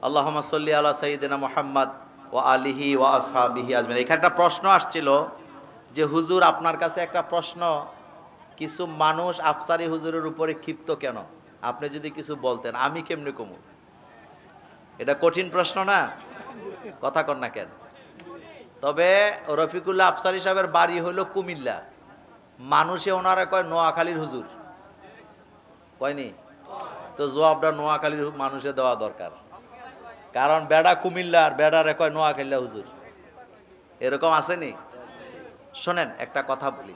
আল্লাহুম্মা সাল্লি আলা সাইয়্যিদিনা মুহাম্মদ ওয়া আলিহি ওয়া আসহাবিহি আজমাইন। এখানে একটা প্রশ্ন আসছিল যে হুজুর আপনার কাছে একটা প্রশ্ন, কিছু মানুষ আফসারি হুজুরের উপরে ক্ষিপ্ত কেন? আপনি যদি কিছু বলতেন আমি কেমনে কমু? এটা কঠিন প্রশ্ন না? কথা কন না কেন? তবে রফিকুল্লাহ আফসারি সাহেবের বাড়ি হলো কুমিল্লা, মানুষে ওনারা কয় নোয়াখালীর হুজুর, কয়নি? তো জবাবটা নোয়াখালীর মানুষে দেওয়া দরকার, কারণ বেড়া কুমিল্লার, বেড়ারে কয় নোয়াখালী হুজুর, এরকম আসেনি? শোনেন একটা কথা বলি,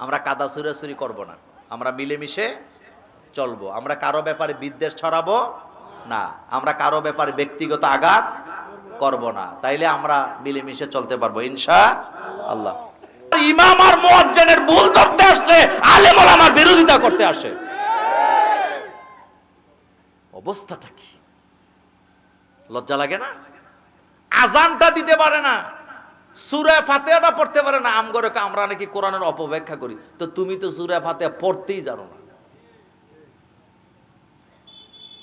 আমরা কাদা ছুড়াছুরি করব না, আমরা মিলেমিশে চলবো, আমরা কারো ব্যাপারে বিদ্বেষ ছড়াবো না, আমরা কারো ব্যাপারে ব্যক্তিগত আঘাত করব না, তাইলে আমরা মিলেমিশে চলতে পারবো ইনশাআল্লাহ। ইমাম আর মুয়াজ্জিনের ভুল ধরতে আসছে, আলেম ওলামার বিরোধিতা করতে আসে, অবস্থাটা কি? লজ্জা লাগে না? আজানটা দিতে পারে না, সূরা ফাতিহাটা পড়তে পারে না, আমগরে আমরা নাকি কোরআনের অপব্যাখ্যা করি। তো তুমি তো সূরা ফাতিহা পড়তেই জানো না।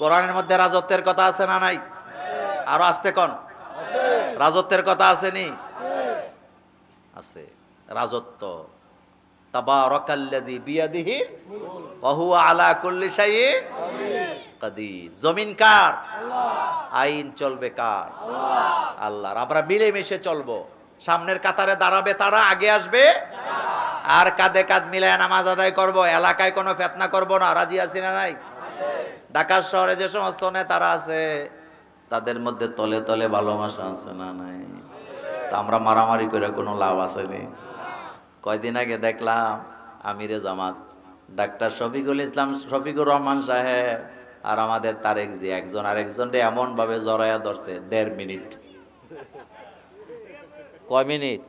কোরআনের মধ্যে রাজত্বের কথা আছে না নাই? আরো আসতে কোন, রাজত্বের কথা আছে নি? আছে, রাজত্ব। তাবারাকাল্লাযী বিয়াদিহি ওয়া হুয়া আলা কুল্লি শাইইন কাদির। জমিন কার? আইন চলবে কার? আল্লাহর। আমরা মিলেমিশে চলবো, সামনের কাতারে দাঁড়াবে তারা, আগে আসবে আর কাঁধে কাঁধ মিলায় নামাজ আদায় করব, এলাকায় কোনো ফিতনা করব না। রাজি আছি না নাই? ঢাকা শহরে যে সমস্ত নেতারা আছে তাদের মধ্যে তলে তলে ভালোবাসা আছে না নাই? তা আমরা মারামারি করে কোনো লাভ আসেনি। কয়দিন আগে দেখলাম আমিরে জামাত ডাক্তার শফিকুল ইসলাম, শফিকুর রহমান সাহেব আর আমাদের তারেক জি একজন আরেকজনকে এমন ভাবে জড়াইয়া ধরছে, 1.5 মিনিট। কয় মিনিট?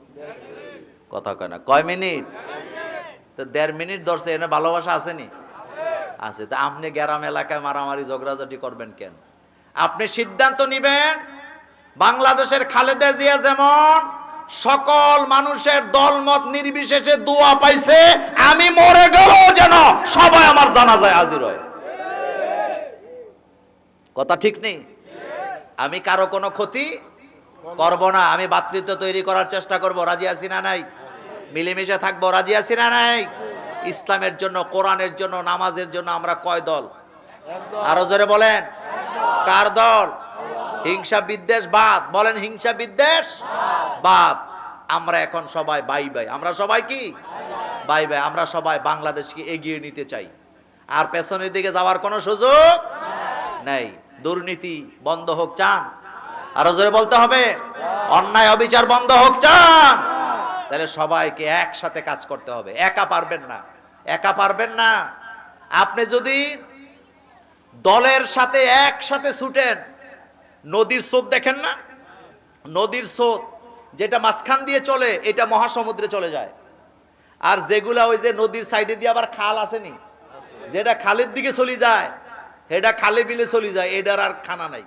কথা কয় না, কয় মিনিট? তো 1.5 মিনিট ধরছে, এনে ভালোবাসা আসেনি? আছে। তা আপনি গ্রাম এলাকায় মারামারি ঝগড়াঝাটি করবেন কেন? আপনি সিদ্ধান্ত নিবেন, বাংলাদেশের খালেদা জিয়া যেমন সকল মানুষের দলমত নির্বিশেষে দোয়া পাইছে, আমি মরে গেলেও যেন সবাই আমার জানাজায় হাজির হয়। কথা ঠিক নেই? আমি কারো কোনো ক্ষতি করব না, আমি ভ্রাতৃত্ব তৈরি করার চেষ্টা করব। রাজি আছি না নাই? মিলেমিশে থাকবো। রাজি আছি না নাই? ইসলামের জন্য, কোরআনের জন্য, নামাজের জন্য আমরা কয় দল? আরো জোরে বলেন, কার দল? হিংসা বিদ্বেষ বাদ, বলেন হিংসা বিদ্বেষ বাদ। আমরা এখন সবাই ভাই ভাই, আমরা সবাই কি ভাই ভাই, আমরা সবাই বাংলাদেশকে এগিয়ে নিতে চাই, আর পেছনের দিকে যাওয়ার কোনো সুযোগ নেই। দুর্নীতি বন্ধ হোক চান? আরো জোরে বলতে হবে, অন্যায় অবিচার বন্ধ হোক চান? তাহলে সবাইকে একসাথে কাজ করতে হবে, একা পারবেন না, একা পারবেন না। আপনি যদি দলের সাথে একসাথে ছুটেন, নদীর স্রোত দেখেন না? নদীর স্রোত যেটা মাঝখান দিয়ে চলে এটা মহাসমুদ্রে চলে যায়, আর যেগুলা ওই যে নদীর সাইডে দিয়ে আবার খাল আসেনি, যেটা খালের দিকে চলে যায় এটা খালে বিলে চলে যায়, এটার আর খানা নাই।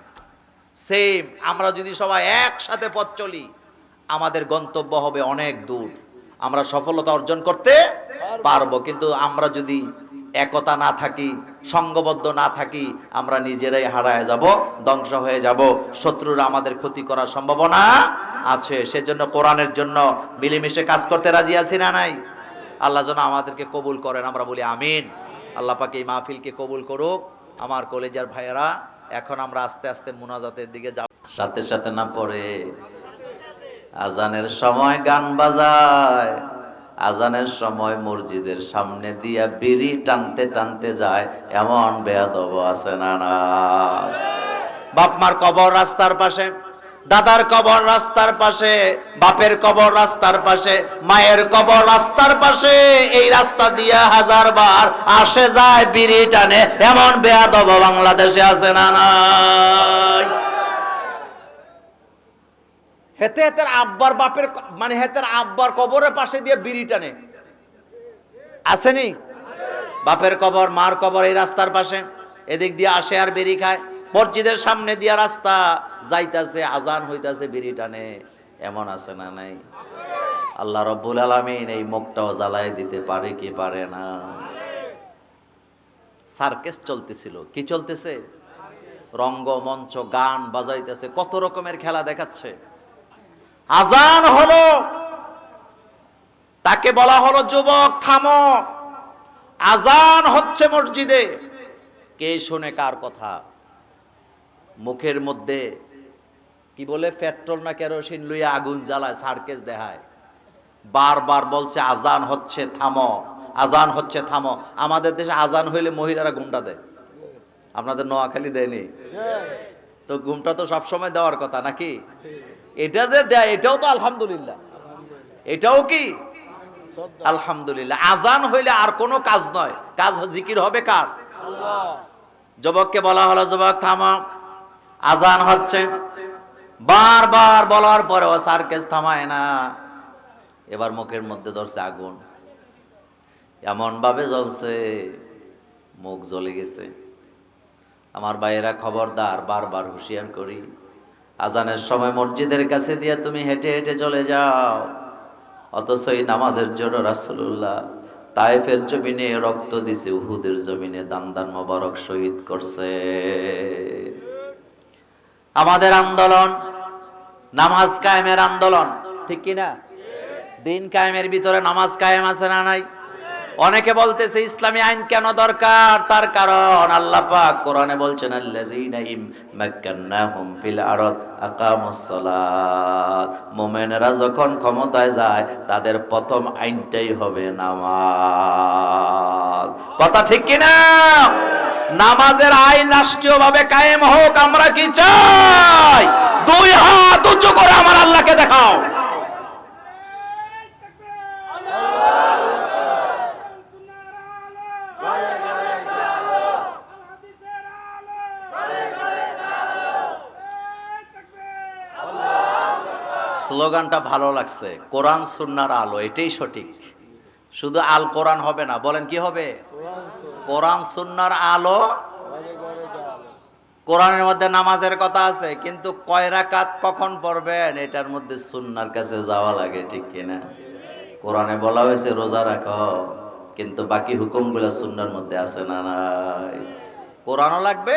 সেম আমরা যদি সবাই একসাথে পথ চলি, আমাদের গন্তব্য হবে অনেক দূর, আমরা সফলতা অর্জন করতে পারবো। কিন্তু আমরা যদি একতা না থাকি, সংঘবদ্ধ না থাকি, আমরা নিজেরাই হারায় যাব, ধ্বংস হয়ে যাব, শত্রুরা আমাদের ক্ষতি করার সম্ভাবনা আছে। সেজন্য কোরআনের জন্য মিলেমিশে কাজ করতে রাজি আছি না নাই? আল্লাহ যেন আমাদেরকে কবুল করেন, আমরা বলি আমিন। আল্লাহ পাক এই মাহফিলকে কবুল করুক। আমার কলেজার ভাইয়েরা, এখন আমরা আস্তে আস্তে মুনাজাতের দিকে যাব। সাথে সাথে না পড়ে আজানের সময় গান বাজায়, আজানের সময় মসজিদের সামনে দিয়া বিড়ি টানতে টানতে যায়, এমন বেয়াদব আছে না না? বাপ মার কবর রাস্তার পাশে, দাদার কবর রাস্তার পাশে, বাপের কবর রাস্তার পাশে, মায়ের কবর রাস্তার পাশে, এই রাস্তা দিয়া 1000 বার আসে যায় বিড়ি টানে, এমন বেয়াদব বাংলাদেশে আছে না নাই? হেতে হেতের আব্বার বাপের মানে হেতের আব্বার কবরের পাশে দিয়ে বিড়ি টানে, আসেনি? বাপের কবর মার কবর এই রাস্তার পাশে, এদিক দিয়ে আসে আর বিড়ি খায়। মসজিদের সামনে দিয়া রাস্তা যাইতাছে, আজান হইতাছে, বিড়ি টানে, এমন আছে না নাই? আল্লাহ রাব্বুল আলামিন এই মুখটাও জ্বালায় দিতে পারে কি পারে না? সার্কেস চলতেছিল। কি চলতেছে? রঙ্গমঞ্চ, গান বাজাইতেছে, কত রকমের খেলা দেখাচ্ছে। আজান হলো, তাকে বলা হলো যুবক থামো, আজান হচ্ছে মসজিদে। কে শুনে কার কথা? মুখের মধ্যে কি বলে, পেট্রোল না কেরোসিন লইয়া আগুন জ্বালায়, সার্কেস দেখায়। বারবার বলছে আজান হচ্ছে থামো, আজান হচ্ছে থামো। আমাদের দেশে আজান হইলে মহিলারা ঘুমটা দেয়, আপনাদের নোয়াখালী দেয়নি তো? ঘুমটা তো সবসময় দেওয়ার কথা নাকি? এটা যে দেয় এটাও তো আলহামদুলিল্লাহ, এটাও কি আলহামদুলিল্লাহ। আজান হইলে আর কোনো কাজ নয়, কাজ জিকির হবে কার? যুবককে বলা হলো যুবক থামো, আজান হচ্ছে। বারবার বলার পরেও সার্কেস থামায় না। এবার মুখের মধ্যে ধরছে আগুন, এমন ভাবে জ্বলছে মুখ জ্বলে গেছে। আমার ভাইয়েরা খবরদার, বারবার হুঁশিয়ার করি, আজানের সময় মসজিদের কাছে দিয়ে তুমি হেঁটে হেঁটে চলে যাও, অথচ এই নামাজের জন্য রাসূলুল্লাহ তায়েফের জমিনে রক্ত দিছে, উহুদের জমিনে দান দান মোবারক শহীদ করছে। আমাদের আন্দোলন নামাজ কায়েমের আন্দোলন, ঠিক কিনা? দিন কায়েমের ভিতরে নামাজ কায়েম আছে না নাই? অনেকে বলতেছে ইসলামী আইন কেন দরকার, তার কারণ আল্লাহ পাক কোরআনে বলছেন আল্লাযীনা মাক্কান্নাহুম ফিল আরদ আকামুস সালাত। মুমিনরা যখন ক্ষমতায় যায় তাদের প্রথম আইনটাই হবে নামাজ। কথা ঠিক কিনা? নামাজের আইন রাষ্ট্রীয়ভাবে কায়েম হোক, আমরা কি চাই? দুই হাত উঁচু করে আমার আল্লাহকে দেখাও। স্লোগানটা ভালো লাগছে, কোরআন সুন্নাহর আলো, এটাই সঠিক। শুধু আল কোরআন হবে না, বলেন কি হবে? কোরআন সুন্নাহর আলো। কোরআনের মধ্যে নামাজের কথা আছে, কিন্তু কয় রাকাত কখন পড়বেন এটার মধ্যে সুন্নাহর কাছে যাওয়া লাগে, ঠিক কিনা? কোরআনে বলা হয়েছে রোজা রাখো, কিন্তু বাকি হুকুমগুলো সুন্নাহর মধ্যে আছে না নাই? কোরআনও লাগবে,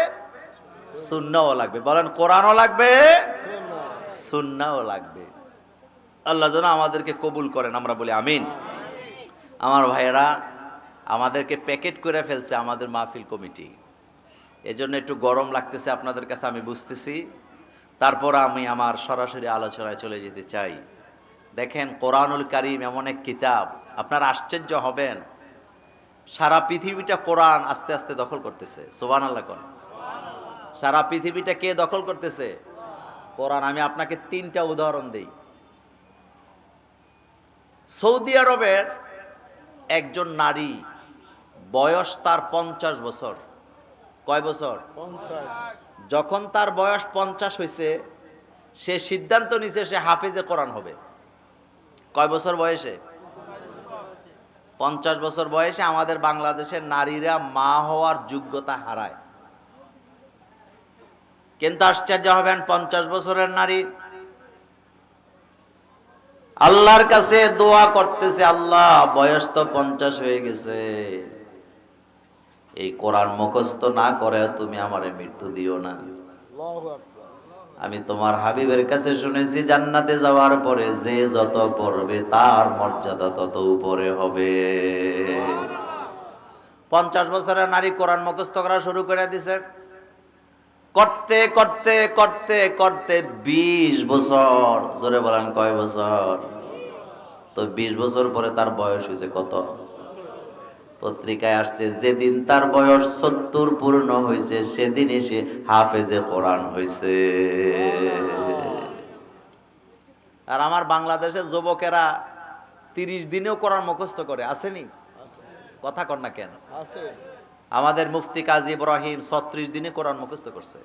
সুন্নাহও লাগবে। বলেন কোরআনও লাগবে, সুন্নাহও লাগবে। আল্লাহ যেন আমাদেরকে কবুল করেন, আমরা বলি আমিন। আমার ভাইয়েরা, আমাদেরকে প্যাকেট করে ফেলছে আমাদের মাহফিল কমিটি, এজন্য একটু গরম লাগতেছে আপনাদের কাছে, আমি বুঝতেছি। তারপর আমি আমার সরাসরি আলোচনায় চলে যেতে চাই। দেখেন, কোরআনুল কারীম এমন এক কিতাব, আপনারা আশ্চর্য হবেন, সারা পৃথিবীটা কোরআন আস্তে আস্তে দখল করতেছে। সুবহানাল্লাহ কোন? সারা পৃথিবীটা কে দখল করতেছে? কোরআন। আমি আপনাকে 3টা উদাহরণ দেই। সৌদি আরবের একজন নারী, বয়স তার 50 বছর। কয় বছর? 50। যখন তার বয়স 50 হয়েছে, সে সিদ্ধান্ত নিছে সে হাফেজে কোরআন হবে। কয় বছর বয়সে? 50 বছর বয়সে। আমাদের বাংলাদেশের নারীরা মা হওয়ার যোগ্যতা হারায়, কিন্তু আশ্চর্য হবেন, 50 বছরের নারী আল্লাহর কাছে দোয়া করতেছে, আল্লাহ বয়স তো 50 হয়ে গেছে, এই কোরআন মুখস্থ না করে তুমি আমারে মৃত্যু দিও না। আমি তোমার হাবিবের কাছে শুনেছি জান্নাতে যাওয়ার পরে যে যত পড়বে তার মর্যাদা তত উপরে হবে। 50 বছরের নারী কোরআন মুখস্থ করা শুরু করে দিছে। করতে করতে করতে করতে 20 বছর। জোরে বলেন কয় বছর? তো 20 বছর পরে তার বয়স হয়েছে কত? পত্রিকায় আসছে যেদিন তার বয়স 70 পূর্ণ হয়েছে সেদিনই সে হাফেজে কোরআন হয়েছে। আর আমার বাংলাদেশের যুবকেরা 30 দিনেও কোরআন মুখস্থ করে, আসেনি? কথা কর না কেন? আমাদের মুফতি কাজী ইব্রাহিম 36 দিনে কোরআন মুখস্থ করছে।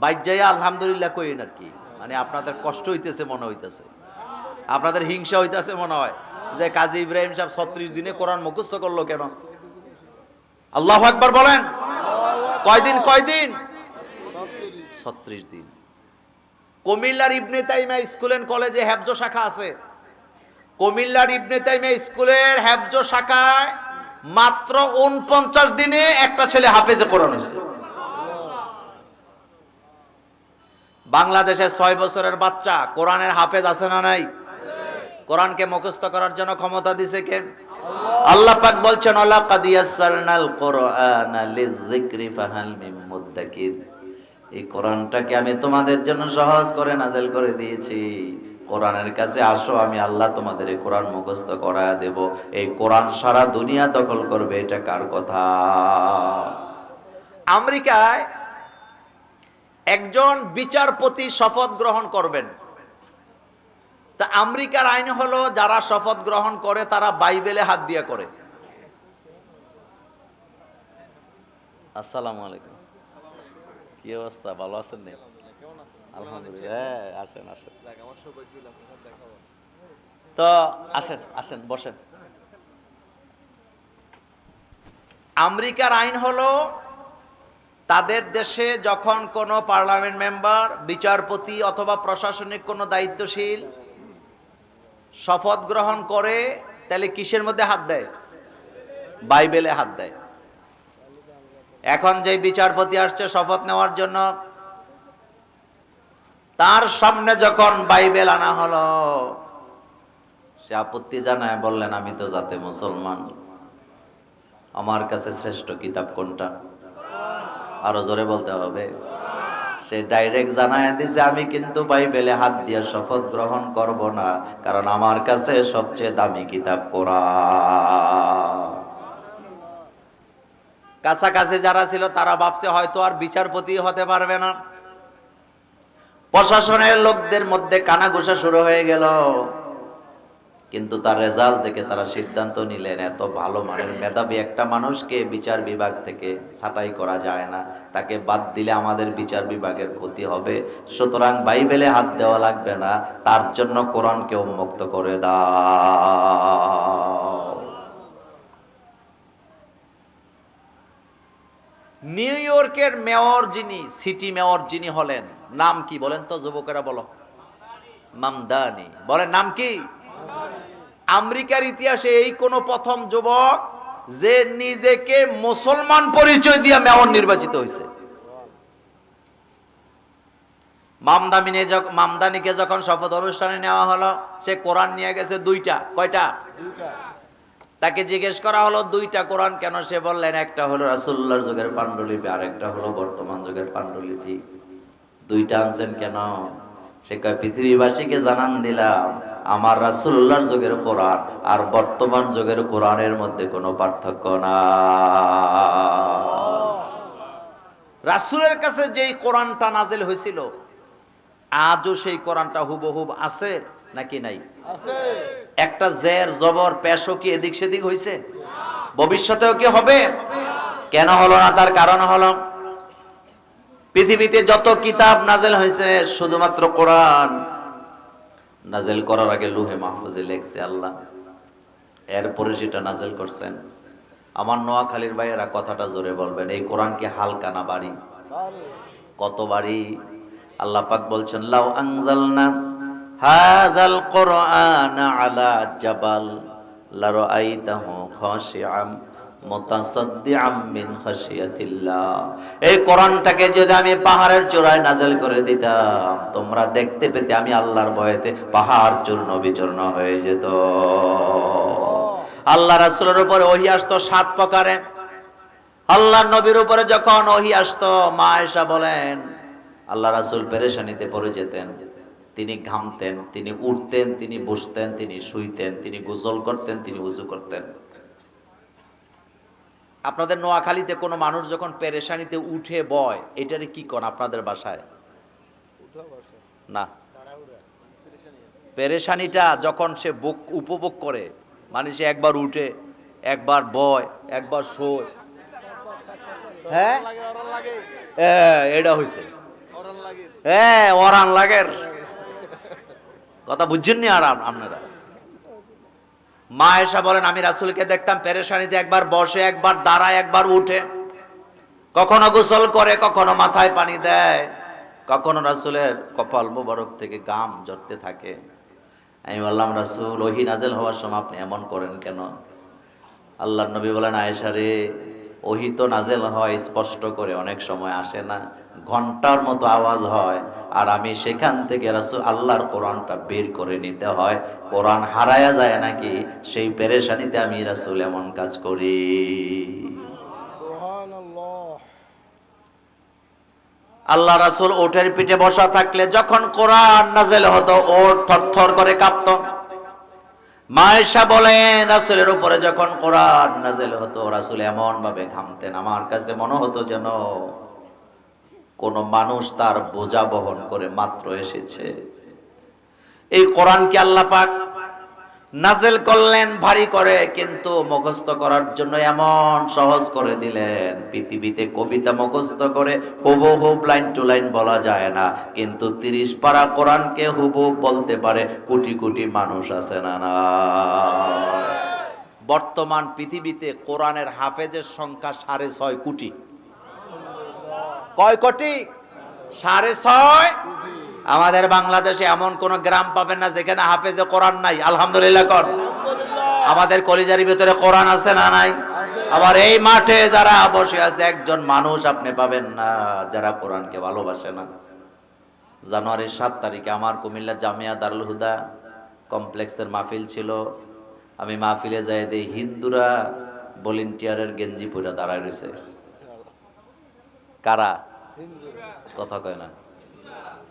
বাইজাইয়া আলহামদুলিল্লাহ কইন আর কি, মানে আপনাদের কষ্ট হইতেছে মনে হইতেছে, আপনাদের হিংসা হইতেছে মনে হয় যে কাজী ইব্রাহিম সাহেব 36 দিনে কোরআন মুখস্থ করলো কেন? আল্লাহু আকবার বলেন। কয়দিন? 36 দিন। কুমিল্লার ইবনে তাইমিয়া স্কুল এন্ড কলেজে হেফজ শাখা আছে। কুমিল্লার ইবনে তাইমিয়া স্কুলের হেফজ শাখায় মাত্র ৪৯ দিনে একটা ছেলে হাফেজে কোরআন হয়েছে। বাংলাদেশে ৬ বছরের বাচ্চা কোরআনের হাফেজ আছে না নাই? কোরআনকে মুখস্থ করার জন্য ক্ষমতা দিছে কে? আল্লাহ পাক বলছেন লাকাদ ইয়াসসারনাল কুরআনা লিযিকরি ফাহাল মিন মুদ্দাকির। এই কোরআনটাকে আমি তোমাদের জন্য সহজ করে নাযিল করে দিয়েছি। কোরআনের কাছে আসো, আমি আল্লাহ তোমাদের এই কোরআন মুখস্থ করায়া দেব। এই কোরআন সারা দুনিয়া দখল করবে, এটা কার কথা? আমেরিকায় একজন বিচারপতি শপথ গ্রহণ করবেন। তা আমেরিকার আইন হলো যারা শপথ গ্রহণ করে তারা বাইবেলে হাত দিয়ে করে। আসসালামু আলাইকুম, কি অবস্থা? ভালো আছেন? নেই আলহামদুলিল্লাহ। আসেন আসেন, তো আসেন আসেন বসেন। আমেরিকার আইন হলো তাদের দেশে যখন কোনো পার্লামেন্ট মেম্বার, বিচারপতি অথবা প্রশাসনিক কোনো দায়িত্বশীল শপথ গ্রহণ করে, তাহলে কিসের মধ্যে হাত দেয়? বাইবেলে হাত দেয়। এখন যে বিচারপতি আসছে শপথ নেওয়ার জন্য, তার সামনে যখন বাইবেল আনা হলো, সে আপত্তি জানায় বললেন, আমি তো জাতে মুসলমান, আমার কাছে শ্রেষ্ঠ কিতাব কোনটা? আরো জোরে বলতে হবে। সে ডাইরেক্ট জানায় দিছে, আমি কিন্তু বাইবেলে হাত দিয়ে শপথ গ্রহণ করব না, কারণ আমার কাছে সবচেয়ে দামি কিতাব কোরআন। কাছাকাছি যারা ছিল তারা ভাবছে হয়তো আর বিচারপতি হতে পারবে না। প্রশাসনের লোকদের মধ্যে কানাঘুষা শুরু হয়ে গেল, কিন্তু তার রেজাল্ট দেখে তারা সিদ্ধান্ত নিলেন, এত ভালো মানের মেধাবী একটা মানুষকে বিচার বিভাগ থেকে ছাঁটাই করা যায় না, তাকে বাদ দিলে আমাদের বিচার বিভাগের ক্ষতি হবে, সুতরাং বাইবেলে হাত দেওয়া লাগবে না, তার জন্য কোরআনকে উন্মুক্ত করে দাও। নিউ ইয়র্কের মেয়র যিনি, সিটি মেয়র যিনি হলেন, নাম কি বলেন তো যুবকেরা? বলো। মামদানি। বলেন নাম কি? আমেরিকার ইতিহাসে এই কোন প্রথম যুবক যে নিজেকে মুসলমান পরিচয় দিয়ে মেয়র নির্বাচিত হয়েছে। মামদানিকে যখন শপথ অনুষ্ঠানে নেওয়া হলো, সে কোরআন নিয়ে গেছে দুইটা। কয়টা? তাকে জিজ্ঞেস করা হলো দুইটা কোরআন কেন? সে বললেন একটা হলো রাসূলুল্লাহর যুগের পান্ডুলিপি, আর একটা হলো বর্তমান যুগের পান্ডুলিপি। দুইটা আনছেন কেন? সে কয়, পৃথিবীবাসীকে জানান দিলাম আমার রাসূলুল্লাহর যুগের কোরআন আর বর্তমান যুগের কোরআনের মধ্যে কোনো পার্থক্য না। রাসূলের কাছে যেই কোরআনটা নাজিল হয়েছিল, আজও সেই কোরআনটা হুবহুব আছে নাকি নাই? আছে। একটা জের জবর পেশও কি এদিক সেদিক হয়েছে? ভবিষ্যতেও কি হবে? কেন হলো না? তার কারণ হলো পৃথিবীতে যত কিতাব নাজিল হয়েছে, শুধুমাত্র কোরআন নাজিল করার আগে লৌহে মাহফুজে লিখছে আল্লাহ, এরপরে সেটা নাজিল করছেন। আমার নোয়াখালীর ভাইয়েরা কথাটা জোরে বলবেন, এই কোরআন কি হালকা না ভারী? কত ভারী! আল্লাহ পাক বলছেন, লাউ আনজালনা হাযাল কুরআনা আলা জাবাল লারাআইতাহু খাশিআম মুতাসাদ্দিআম মিন খাশিয়াতিল্লাহ। এই কোরআনটাকে যদি আমি পাহাড়ের চূড়ায় নাযিল করে দিতাম, তোমরা দেখতে পেতে আমি আল্লাহর ভয়েতে পাহাড় চূর্ণ বিচূর্ণ হয়ে যেত। আল্লাহ রাসূলের উপরে ওহী আসতো 7 প্রকারে। আল্লাহর নবীর উপরে যখন ওহী আসতো, মা আয়েশা বলেন, আল্লাহ রাসূল পেরেশানিতে পড়ে যেতেন। তিনি ঘামতেন, তিনি উঠতেন, তিনি বসতেন, তিনি শুইতেন, তিনি গোসল করতেন, তিনি ওযু করতেন। আপনাদের নোয়াখালীতে কোনো মানুষ যখন পেরেশানিতে উঠে বয়, এটারে কি কোন আপনাদের বাসায়? না, পেরেশানিটা যখন সে উপভোগ করে, মানে সে একবার উঠে, একবার বয়, একবার শোয়। হ্যাঁ, এটা হয়েছে। হ্যাঁ, ওরান লাগের কথা বুঝছেননি আর আপনারা? মা আয়েশা বলেন, আমি রাসূলকে দেখতাম পেরেশানিতে একবার বসে, একবার দাঁড়ায়, একবার উঠে, কখনো গোসল করে, কখনো মাথায় পানি দেয়, কখনো রাসূলের কপাল মোবারক থেকে গাম ঝরতে থাকে। আমি বললাম, রাসূল, ওহী নাযিল হওয়ার সময় আপনি এমন করেন কেন? আল্লাহর নবী বলেন, আয়েশা রে, ওহী তো নাজেল হয় স্পষ্ট করে, অনেক সময় আসে না, ঘন্টার মতো আওয়াজ হয়, আর আমি সেখান থেকে রাসূল আল্লাহর কোরআনটা বের করে নিতে হয়, কোরআন হারায়া যায় নাকি সেই পেরেশানিতে আমি রাসূল এমন কাজ করি। আল্লাহ রাসূল ওটের পিঠে বসা থাকলে যখন কোরআন নাযিল হতো, ওট থরথর করে কাঁপতো। মা আয়েশা বলেন, রাসূলের উপরে যখন কোরআন নাযিল হতো, রাসূল এমন ভাবে ঘামতেন, আমার কাছে মনে হতো যেন কোন মানুষ তার বোঝা বহন করে মাত্র এসেছে। এই কোরআনকে আল্লাহ পাক নাযিল করলেন ভারী করে, কিন্তু মুখস্থ করার জন্য এমন সহজ করে দিলেন। পৃথিবীতে কবিতা মুখস্থ করে হুবহু লাইন টু লাইন বলা যায় না, কিন্তু 30 পারা কোরআনকে হুবহু বলতে পারে কোটি কোটি মানুষ আছে না না। বর্তমান পৃথিবীতে কোরআনের হাফেজের সংখ্যা 6.5 কোটি। কয় কোটি? 6.5। আমাদের বাংলাদেশে এমন কোন গ্রাম পাবেন না যেখানে হাফেজে কোরআন নাই। আলহামদুলিল্লাহ কর। আমাদের কলিজার ভিতরে কোরআন আছে না নাই? আবার এই মাঠে যারা বসে আছে, একজন মানুষ আপনি পাবেন না যারা কোরআনকে ভালোবাসে না। জানুয়ারির 7 তারিখে আমার কুমিল্লা জামিয়া দারুল হুদা কমপ্লেক্সের মাহফিল ছিল। আমি মাহফিলে যাই, দেখি হিন্দুরা ভলেন্টিয়ারের গেঞ্জি পরে দাঁড়ায় রয়েছে। কারা? কথা কয় না।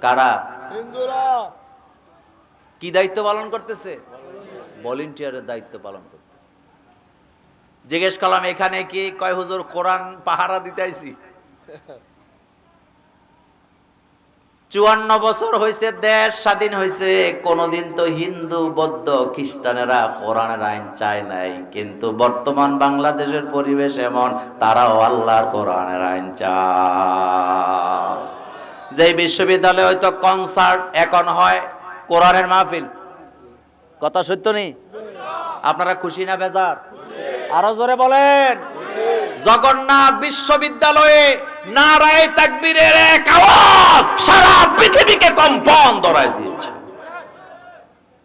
কারা? হিন্দুরা। কি দায়িত্ব পালন করতেছে? ভলেন্টিয়ারের দায়িত্ব পালন করতেছে। জিজ্ঞেস করলাম, এখানে কি? কয় হুজুর কোরআন পাহারা দিতে আইছি। 54 বছর হয়েছে দেশ স্বাধীন হয়েছে, কোনদিন তো হিন্দু বৌদ্ধ খ্রিস্টানেরা কোরআনের আইন চায় নাই, কিন্তু বর্তমান বাংলাদেশের পরিবেশ এমন, তারাও আল্লাহর কোরআনের আইন চায়। যে বিশ্ববিদ্যালয়ে হয়তো কনসার্ট, এখন হয় কোরআনের মাহফিল। কথা সত্য নেই? আপনারা খুশি না বেজার? আরো জোরে বলেন। জগন্নাথ বিশ্ববিদ্যালয়ে নারায়ে তাকবীরের এক আওয়াজ সারা পৃথিবীকে কম্পন ধরায় দিয়েছে।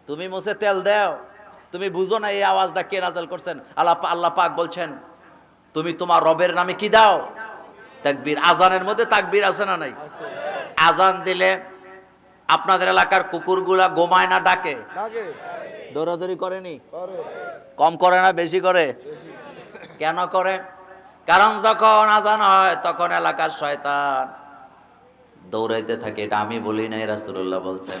তুমি মুছে তেল দাও, তুমি বুঝো না এই আওয়াজটা কে নাযিল করছেন? আল্লাহ পাক বলছেন, তুমি তোমার রবের নামে কি দাও? তাকবীর। আজানের মধ্যে তাকবীর আছে না নাই? আজান দিলে আপনাদের এলাকার কুকুরগুলা ঘুমায় না ডাকে? দৌড়াদৌড়ি করেনি? কম করে না বেশি করে? কেন করে? কারণ যখন আজান হয় তখন এলাকার শয়তান দৌড়াইতে থাকে। এটা আমি বলি নাই, রাসূলুল্লাহ বলছেন।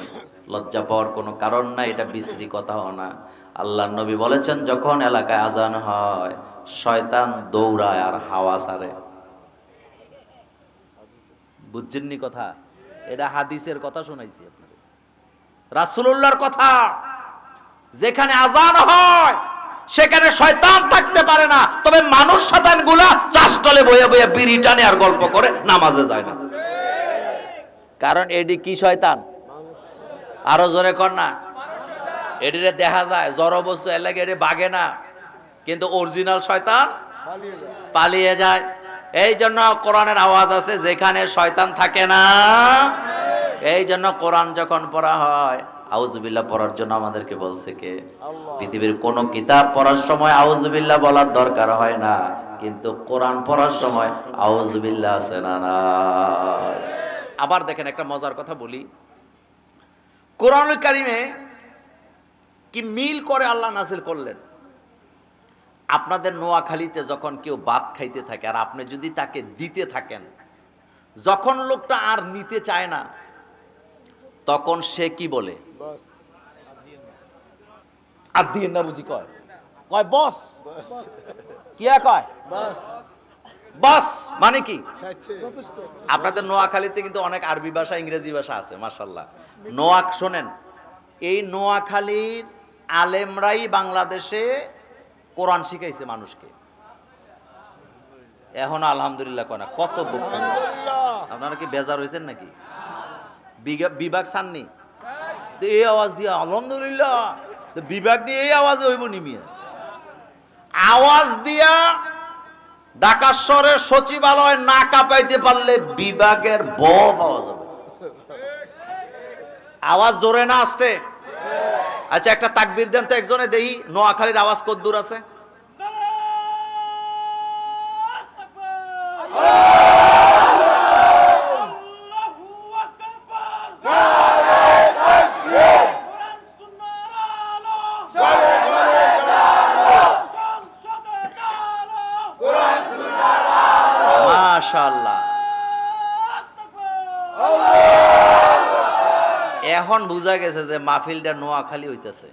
লজ্জা পাওয়ার কোনো কারণ নাই, এটা বিশ্রী কথাও না। আল্লাহর নবী বলেছেন, যখন এলাকায় আজান হয় শয়তান দৌড়ায় আর হাওয়া ছাড়ে। বুঝছেননি কথা? এটা হাদিসের কথা শোনাইছি আপনাদের, রাসূলুল্লাহর কথা। যেখানে আজান হয় সেখানে শয়তান থাকতে পারে না, তবে মানুষ শয়তানগুলা চাষতলে বয়ে বয়ে বিড়ি টানে আর গল্প করে, নামাজে যায় না। কারণ এডি কি শয়তান? আরো জোরে কর না। এডিরে দেখা যায় জড় বস্তু, এর লাগে এডি বাগে না, কিন্তু অরিজিনাল শয়তান পালিয়ে যায়। এই জন্য কোরআনের আওয়াজ আছে যেখানে শয়তান থাকে না। এই জন্য কোরআন যখন পড়া হয় আউযুবিল্লাহ পড়ার জন্য আমাদেরকে বলছে কে? পৃথিবীর কোন কিতাব পড়ার সময় আউযুবিল্লাহ বলার দরকার হয় না, কিন্তু কোরআন পড়ার সময় আউযুবিল্লাহ আছে না না। আবার দেখেন, একটা মজার কথা বলি, কোরআনুল কারীমে কি মিল করে আল্লাহ নাযিল করলেন। আপনাদের নোয়াখালীতে যখন কেউ ভাত খাইতে থাকে আর আপনি যদি তাকে দিতে থাকেন, যখন লোকটা আর নিতে চায় না তখন সে কি বলে? আর দিয়ে না বুঝি কয়, কয় বস। কি কয়? বস মানে কি? আপনাদের নোয়াখালীতে কিন্তু অনেক আরবি ভাষা ইংরেজি ভাষা আছে, মাশাআল্লাহ। শোনেন, এই নোয়াখালীর আলেমরাই বাংলাদেশে কোরআন শিখাইছে মানুষকে। এখন আলহামদুলিল্লাহ কয় না, কত বক্তব্য। আপনারা কি বেজার হয়েছেন নাকি? বিভাগ ছাননি এই আওয়াজ দিয়ে আলহামদুলিল্লাহ, বিভাগ দিয়ে এই আওয়াজ হইব নিমিয়া আওয়াজ দিয়া ঢাকা শহরের সচিবালয় না কাঁপাইতে পারলে বিভাগের বউ পাওয়া যাবে। আওয়াজ জোরে না আসতে? আচ্ছা একটা তাকবীর দেন তো একজনে, দেই নোয়াখালীর আওয়াজ কত দূর আছে? মাশাআল্লাহ। এখন বুঝা গেছে যে মাহফিলটা নোয়াখালী হইতেছে।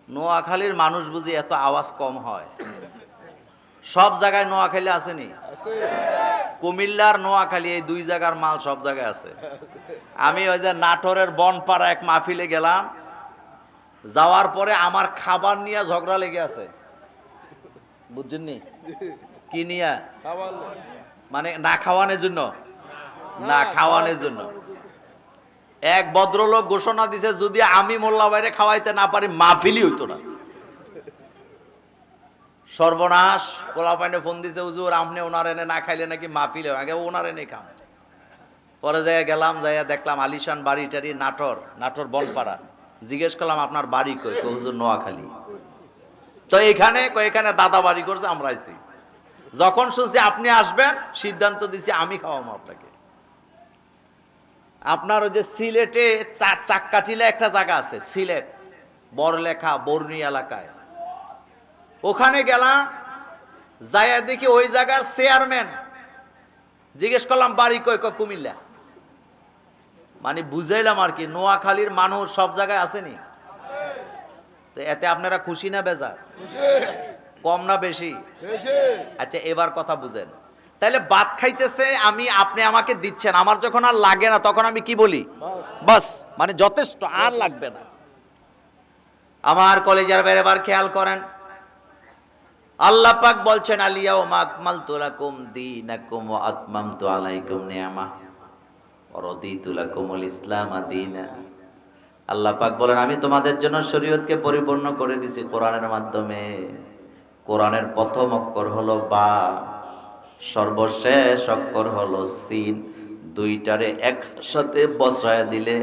নোয়াখালীর মানুষ বুঝি এত আওয়াজ কম হয়। সব জায়গায় নোয়াখালী আসেনি, কুমিল্লার নোয়াখালী এই দুই জায়গার মাল সব জায়গায় আছে। আমি ওই যে নাটোরের বনপাড়া এক মাহফিলে গেলাম, যাওয়ার পরে আমার খাবার নিয়ে ঝগড়া লেগে আছে, বুঝছেন নি? কি নিয়ে? মানে না খাওয়ানোর জন্য, না খাওয়ানোর জন্য। এক ভদ্রলোক ঘোষণা দিছে, যদি আমি মোল্লা বাইরে খাওয়াইতে না পারি মাহফিলই হইতো না। সর্বনাশ। পোলা পাইনে ফোন দিছে, হুজুর আপনি ওনার এনে না খাইলে নাকি মাহফিল হয়, আগে ওনার এনে খাম। পরে যাইয়া গেলাম, যাইয়া দেখলাম আলিশান বাড়ি টাড়ি, নাটোর বনপাড়া। জিজ্ঞেস করলাম আপনার বাড়ি কই? হুজুর নোয়াখালী। তো এখানে দাদা বাড়ি করছে, আমরা আইছি। যখন শুনছি আপনি আসবেন, সিদ্ধান্ত দিছি আমি খাওয়াবো আপনাকে। আপনার ওই যে সিলেটে চাক্কাটিলা একটা জায়গা আছে, সিলেট বড়লেখা বর্ণি এলাকায়, ওখানে গেলাম, যাইয়া দেখি ওই জায়গার চেয়ারম্যান। জিজ্ঞেস করলাম বাড়ি কই? কুমিল্লা। মানে বুঝাইলাম আর কি, নোয়াখালীর মানুষ সব জায়গায় আসেনি। তো এতে আপনারা খুশি না বেজার? কম না বেশি? আচ্ছা এবার কথা বুঝেন। তাহলে ভাত খাইতেছে আমি, আপনি আমাকে দিচ্ছেন, আমার যখন আর লাগে না তখন আমি কি বলি? বাস, মানে যথেষ্ট, আর লাগবে না। আমার কলেজের বেরবার খেয়াল করেন, আল্লাহ পাক বলছেন আলিয়াউমা আকমালতু লাকুম দীনাকুম ওয়া আতমামতু আলাইকুম নি'মাতি ওয়া রাদিতু লাকুমুল ইসলাম দীনা। আল্লাহ পাক বলেন আমি তোমাদের জন্য শরীয়তকে পরিপূর্ণ করে দিয়েছি কোরআনের মাধ্যমে। কোরআনের প্রথম অক্ষর হলো বা, সর্বশেষ অক্ষর হলো সিন। দুইটারে একসাথে বসায় দিলে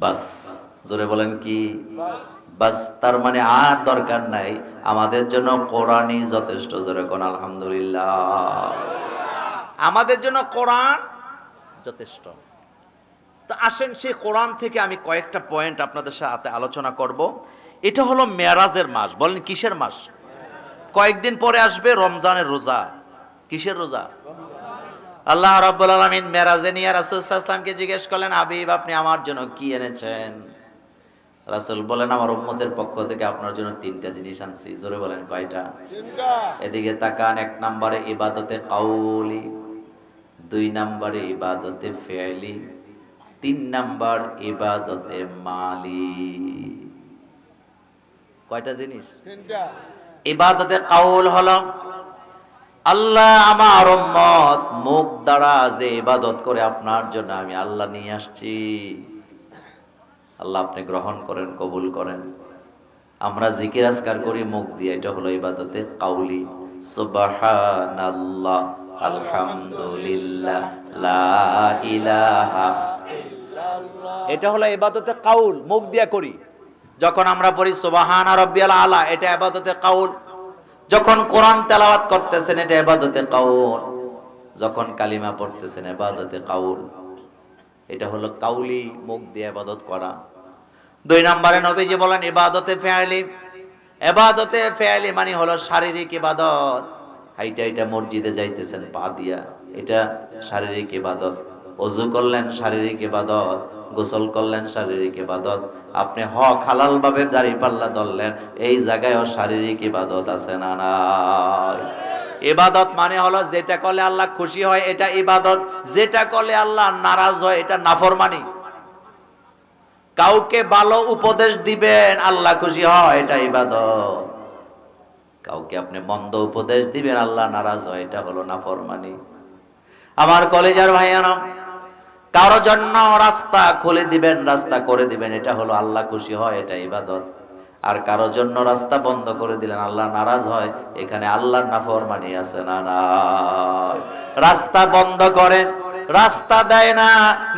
বাস। জোরে বলেন কি? বাস। তার মানে আর দরকার নাই, আমাদের জন্য কোরআনই যথেষ্ট। জোরে কোন আলহামদুলিল্লাহ। আমাদের জন্য কোরআন যথেষ্ট। তো আসেন সেই কোরআন থেকে আমি কয়েকটা পয়েন্ট আপনাদের সাথে আলোচনা করব। এটা হলো মেরাজের মাস। বলেন কিসের মাস? কয়েকদিন পরে আসবে রমজানের রোজা। কিসের রোজা? আল্লাহ রাব্বুল আলামিন মেরাজে নিয়ে রাসূল সাল্লাল্লাহু আলাইহি ওয়াসাল্লামকে জিজ্ঞেস করলেন, হাবিব আপনি আমার জন্য কি এনেছেন? রাসূল বলেন আমার উম্মতের পক্ষ থেকে আপনার জন্য তিনটা জিনিস আনছি। জোরে বলেন কয়টা? তিনটা। এদিকে তাকান। এক নম্বরে ইবাদতে কাউলি, দুই নম্বরে ইবাদতে ফি'লি, তিন নাম্বার ইবাদতে মালি। কয়টা জিনিস? তিনটা। ইবাদতে কাউল হলো আল্লাহ আমার উম্মত মুখ দ্বারা যে ইবাদত করে আপনার জন্য আমি আল্লাহ নিয়ে আসছি, আল্লাহ আপনি গ্রহণ করেন, কবুল করেন। আমরা জিকির আজকার করি মুখ দিয়ে, এটা হলো ইবাদতে কাউলি। সুবহানাল্লাহ, আলহামদুলিল্লাহ, লা ইলাহা ইল্লাল্লাহ, এটা হলো ইবাদতে কাউল, মুখ দিয়ে করি। যখন আমরা পড়ি সুবহানা রাব্বিয়াল আলা, এটা ইবাদতে কাউল। যখন কোরআন তেলাওয়াত করতেছেন, এটা ইবাদতে কাউল। যখন কালিমা পড়তেছেন, ইবাদতে কাউল। এটা হলো কাউলি, মুখ দিয়ে ইবাদত করা। দুই নম্বরে নবীজি বলেন ইবাদতে ফি'লি। ইবাদতে ফি'লি মানে হলো শারীরিক ইবাদত। হাইটা মসজিদে যাইতেছেন পা দিয়া, এটা শারীরিক ইবাদত। ওযু করলেন শারীরিক ইবাদত, গোসল করলেন শারীরিক ইবাদত, আপনি হক হালাল ভাবে দাড়ি পাল্লা ধরলেন, এই জায়গায়ও শারীরিক ইবাদত আছে না নাই? ইবাদত মানে হলো যেটা করলে আল্লাহ খুশি হয় এটা ইবাদত, যেটা করলে আল্লাহ নারাজ হয় এটা নাফরমানি। কাউকে ভালো উপদেশ দিবেন আল্লাহ খুশি হয় এটা ইবাদত, কাউকে আপনি মন্দ উপদেশ দিবেন আল্লাহ নারাজ হয় এটা হলো নাফরমানি। আমার কলেজার ভাইয়ারা, কারো জন্য রাস্তা খুলে দিবেন, রাস্তা করে দিবেন, এটা হলো আল্লাহ খুশি হয় এটা ইবাদত। আর কারো জন্য রাস্তা বন্ধ করে দিলেন আল্লাহ নারাজ হয়, এখানে আল্লাহর নাফরমানি আছে না নাই? রাস্তা বন্ধ করে, রাস্তা দেয় না,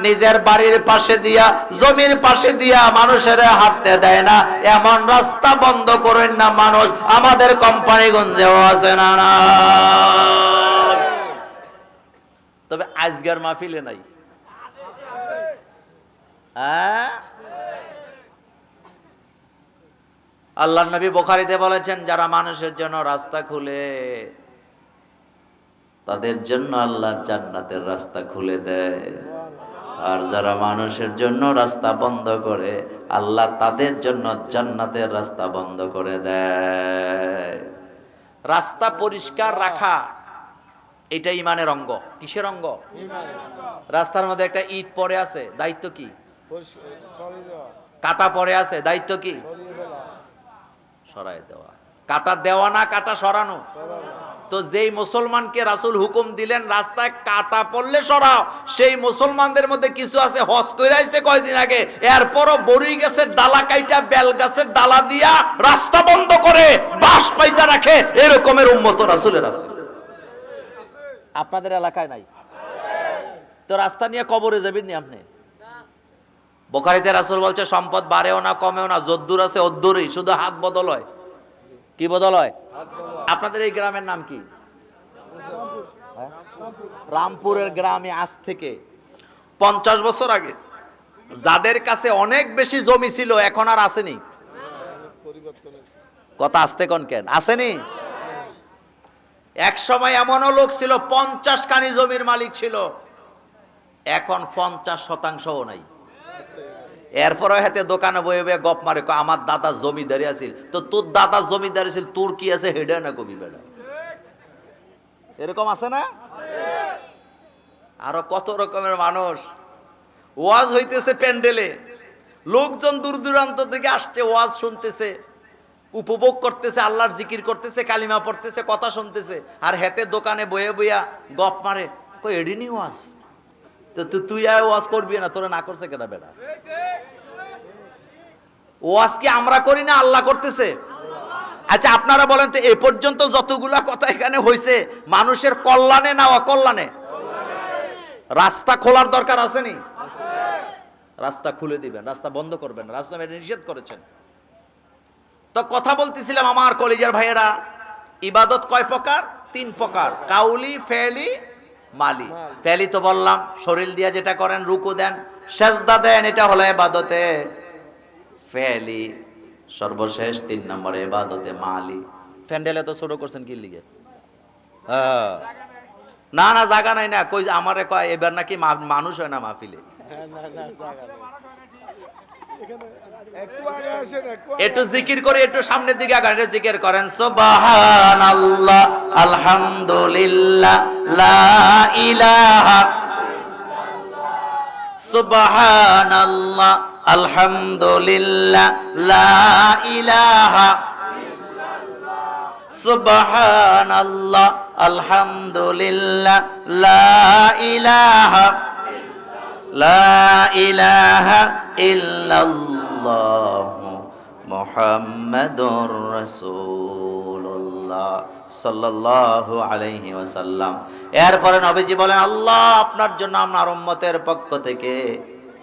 নিজের বাড়ির পাশে দিয়া, জমির পাশে দিয়া মানুষের হাঁটতে দেয় না, এমন রাস্তা বন্ধ করেন না মানুষ আমাদের কোম্পানিগঞ্জেও আছে না না? তবে আজকের মাহফিলে নাই। আল্লাহর নবী বুখারীতে বলেছেন, যারা মানুষের জন্য রাস্তা খুলে তাদের জন্য আল্লাহ জান্নাতের রাস্তা খুলে দেয়, আর যারা মানুষের জন্য রাস্তা বন্ধ করে আল্লাহ তাদের জন্য জান্নাতের রাস্তা বন্ধ করে দেয়। রাস্তা পরিষ্কার রাখা এটা ইমানের অঙ্গ। কিসের অঙ্গ? রাস্তার মধ্যে একটা ইট পড়ে আছে, দায়িত্ব কি? কাটা পড়ে আছে, দায়িত্ব কি? সরাই দেওয়া। কাটা দেওয়া না, কাটা সরানো। তো যেই মুসলমানকে রাসূল হুকুম দিলেন রাস্তায় কাটা পড়লে সরাও, সেই মুসলমানদের মধ্যে কিছু আছে হজ কইরা আইছে কয়দিন আগে, এরপরও বড়ই গাছের ডালা কাইটা বেল গাছের ডালা দিয়া রাস্তা বন্ধ করে বাঁশ পাইতা রাখে, এরকমের উম্মত রাসূলের আছে। আপনাদের এলাকায় নাই? তো রাস্তা নিয়ে কবরে যাবেন নি আপনি? বুখারীতে রাসূল বলছে, সম্পদ বাড়েও না কমেও না, যদ্দুর আছে অদ্দুরই, শুধু হাত বদল হয়। কি বদল হয়? আপনাদের এই গ্রামের নাম কি? রামপুরের গ্রামে আজ থেকে 50 বছর আগে যাদের কাছে অনেক বেশি জমি ছিল এখন আর আসেনি। কথা আসতে কোন কেন আসেনি? এক সময় এমনও লোক ছিল 50 কানি জমির মালিক ছিল, এখন 50% নাই। এরপরে হাতে দোকানে বয়ে বয়ে গপ মারে, আমার দাদা জমিদারি আছিল। তো তোর দাদা জমিদারি ছিল, তোর কি আছে হেডে না কবি বেড়া? এরকম আছে না? আরো কত রকমের মানুষ। ওয়াজ হইতেছে প্যান্ডেলে, লোকজন দূর দূরান্ত থেকে আসছে, ওয়াজ শুনতেছে, উপভোগ করতেছে, আল্লাহর জিকির করতেছে, কালিমা পড়তেছে, কথা শুনতেছে, আর হেতে দোকানে বয়ে বইয়া গপ মারে, কই এডিনি ওয়াজ? তো তুই আর ওয়াজ করবি না, তোরা না করছে কেটা বেটা? ওয়াজ কি আমরা করি না, আল্লাহ করতেছে? আচ্ছা আপনারা বলেন তো, এ পর্যন্ত যতগুলা কথা এখানে হয়েছে মানুষের কল্যাণে না অকল্যাণে? রাস্তা খোলার দরকার আসেনি? রাস্তা খুলে দিবেন, রাস্তা বন্ধ করবেন, রাস্তা নিষেধ করেছেন। তো কথা বলতেছিলাম আমার কলিজার ভাইয়েরা, ইবাদত কয় প্রকার? 3 প্রকার, কাউলি, ফেলি, মালি। ফেলি তো বললাম, শরীর দিয়া যেটা করেন, রুকু দেন, সেজদা দেন, এটা হলো ইবাদতে ফেলি। সর্বশেষ 3 নম্বরে ইবাদতে মালি। প্যান্ডেলে তো ছোট করছেন কি লিগে? না না জায়গা নাই না, কই আমারে কয় এবার নাকি মানুষ হয় না মাহফিলে। একটু জিকির করে, একটু সামনের দিকে আগান, জিকির করেন, সুবহানাল্লাহ, আলহামদুলিল্লাহ, লা ইলাহা, সুবহানাল্লাহ, আলহামদুলিল্লাহ, লা ইলাহা, সুবহানাল্লাহ, আলহামদুলিল্লাহ, লা ইলাহা, লা ইলাহা ইল্লাল্লাহ, মুহাম্মাদুর রাসূলুল্লাহ সাল্লাল্লাহু আলাইহি ওয়াসাল্লাম। এরপরে নবীজি বলেন, আল্লাহ আপনার জন্য আমার উম্মতের পক্ষ থেকে